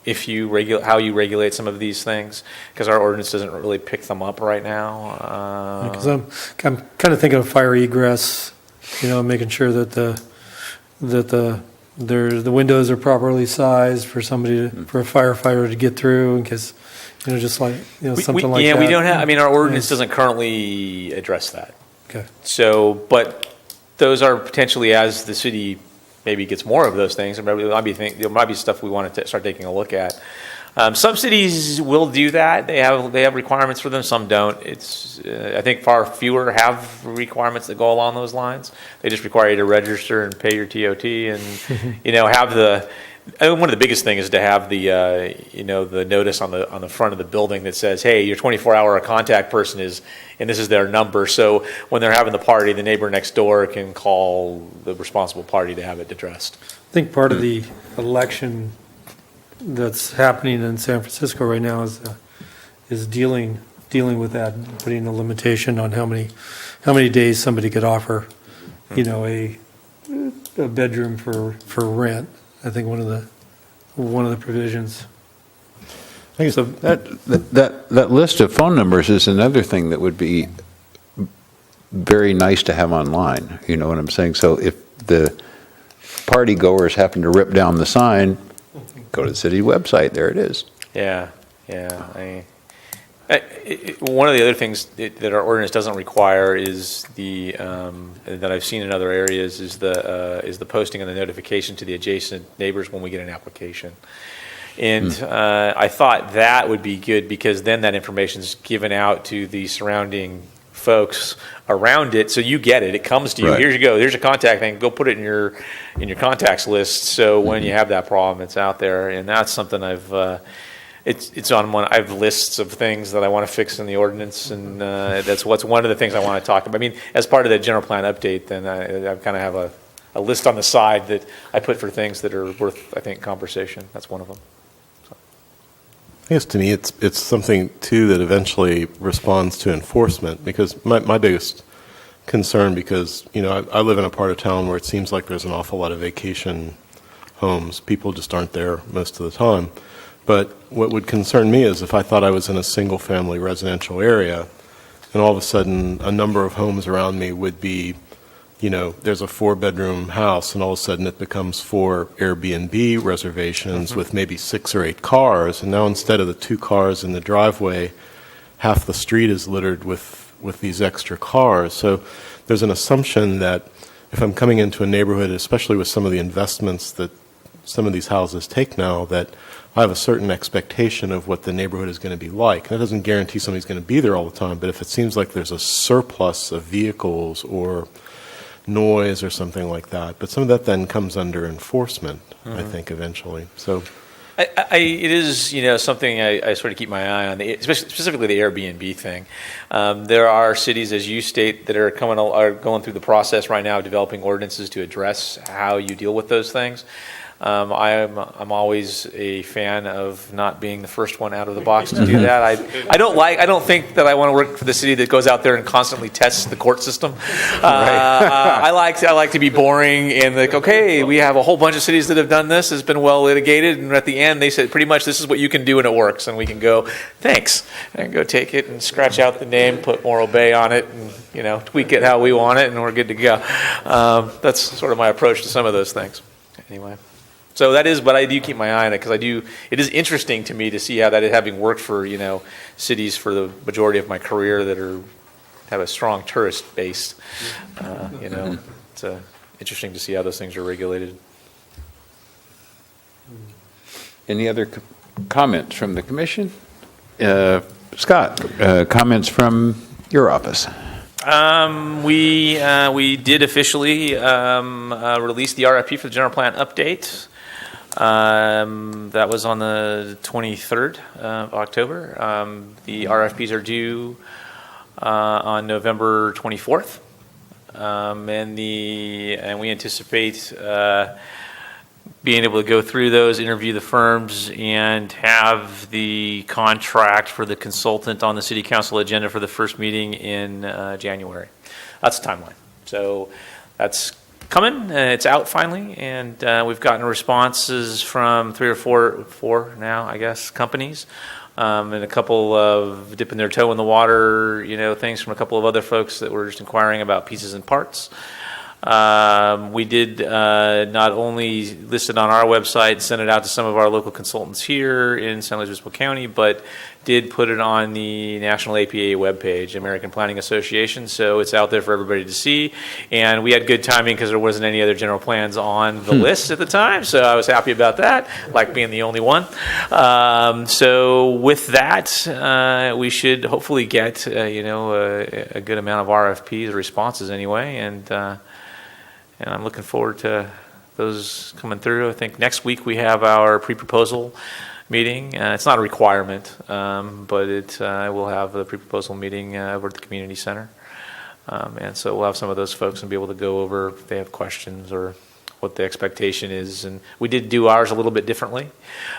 regulate some of these things, because our ordinance doesn't really pick them up right now. Because I'm kind of thinking of fire egress, making sure that the windows are properly sized for for a firefighter to get through, because just like something like that. Yeah, we don't have. I mean, our ordinance doesn't currently address that. Okay. So, but those are potentially, as the city maybe gets more of those things, and there might be stuff we want to start taking a look at. Some cities will do that. They have requirements for them. Some don't. I think far fewer have requirements that go along those lines. They just require you to register and pay your TOT, and have the. One of the biggest things is to have the the notice on the front of the building that says, hey, your 24-hour contact person is, and this is their number. So when they're having the party, the neighbor next door can call the responsible party to have it addressed. I think part of the election that's happening in San Francisco right now is dealing with that, and putting a limitation on how many days somebody could offer, a bedroom for rent. I think one of the provisions. So that list of phone numbers is another thing that would be very nice to have online. You know what I'm saying? So if the party goers happen to rip down the sign, go to the city website. There it is. Yeah. One of the other things that our ordinance doesn't require is that I've seen in other areas is the posting and the notification to the adjacent neighbors when we get an application. And I thought that would be good, because then that information is given out to the surrounding folks around it, so you get it. It comes to you. Right. Here you go. There's a contact thing. Go put it in your contacts list. So when you have that problem, it's out there. And that's something It's on one. I have lists of things that I want to fix in the ordinance, and that's one of the things I want to talk about. I mean, as part of the general plan update, then I kind of have a list on the side that I put for things that are worth, I think, conversation. That's one of them. So. I guess to me, it's something too that eventually responds to enforcement, because my biggest concern, because I live in a part of town where it seems like there's an awful lot of vacation homes. People just aren't there most of the time. But what would concern me is if I thought I was in a single-family residential area, and all of a sudden a number of homes around me would be, there's a 4-bedroom house, and all of a sudden it becomes 4 Airbnb reservations with maybe 6 or 8 cars, and now instead of the 2 cars in the driveway, half the street is littered with these extra cars. So there's an assumption that if I'm coming into a neighborhood, especially with some of the investments that some of these houses take now, that I have a certain expectation of what the neighborhood is going to be like. And that doesn't guarantee somebody's going to be there all the time, but if it seems like there's a surplus of vehicles or noise or something like that, but some of that then comes under enforcement, I think, eventually. So, it is, something I sort of keep my eye on, specifically the Airbnb thing. There are cities, as you state, that are going through the process right now of developing ordinances to address how you deal with those things. I'm always a fan of not being the first one out of the box to do that. I don't think that I want to work for the city that goes out there and constantly tests the court system. I like to be boring and okay, we have a whole bunch of cities that have done this. It's been well litigated, and at the end they said pretty much this is what you can do and it works, and we can go thanks and go take it and scratch out the name, put Morro Bay on it, and tweak it how we want it, and we're good to go. That's sort of my approach to some of those things. Anyway. So that is, but I do keep my eye on it because it is interesting to me to see how that, having worked for, cities for the majority of my career that have a strong tourist base, it's interesting to see how those things are regulated. Any other comments from the commission? Scott, comments from your office? We did officially release the RFP for the general plan update. That was on the 23rd of October. The RFPs are due on November 24th, and we anticipate being able to go through those, interview the firms, and have the contract for the consultant on the city council agenda for the first meeting in January. That's the timeline. So that's coming. It's out finally, and we've gotten responses from 3 or 4 now, I guess, companies, and a couple of dipping their toe in the water, things from a couple of other folks that were just inquiring about pieces and parts. We did not only list it on our website, send it out to some of our local consultants here in San Luis Obispo County, but did put it on the National APA webpage, American Planning Association, so it's out there for everybody to see. And we had good timing because there wasn't any other general plans on the list at the time, so I was happy about that, like being the only one. So with that, we should hopefully get a good amount of RFPs, responses anyway, and I'm looking forward to those coming through. I think next week we have our pre-proposal meeting. It's not a requirement, but we'll have the pre-proposal meeting over at the community center. And so we'll have some of those folks and be able to go over if they have questions or what the expectation is. And we did do ours a little bit differently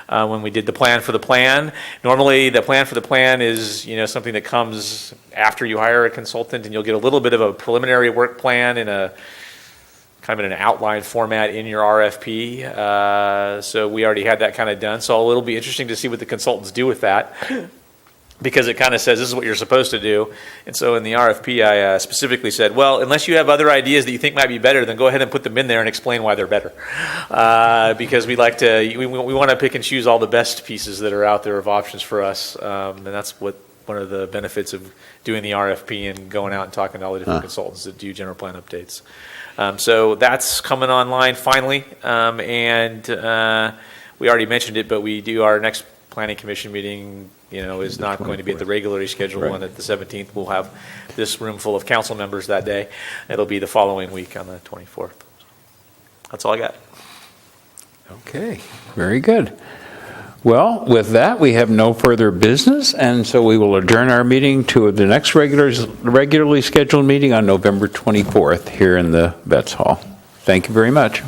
when we did the plan for the plan. Normally, the plan for the plan is something that comes after you hire a consultant, and you'll get a little bit of a preliminary work plan in a kind of in an outline format in your RFP. So we already had that kind of done. So it'll be interesting to see what the consultants do with that, because it kind of says this is what you're supposed to do. And so in the RFP, I specifically said, well, unless you have other ideas that you think might be better, then go ahead and put them in there and explain why they're better. Because we want to pick and choose all the best pieces that are out there of options for us. And that's one of the benefits of doing the RFP and going out and talking to all the different consultants that do general plan updates. So that's coming online finally, and we already mentioned it, but we do our next planning commission meeting, is not going to be at the regularly scheduled one at the 17th. We'll have this room full of council members that day. It'll be the following week on the 24th. That's all I got. Okay, very good. Well, with that, we have no further business, and so we will adjourn our meeting to the next regularly scheduled meeting on November 24th here in the Betts Hall. Thank you very much.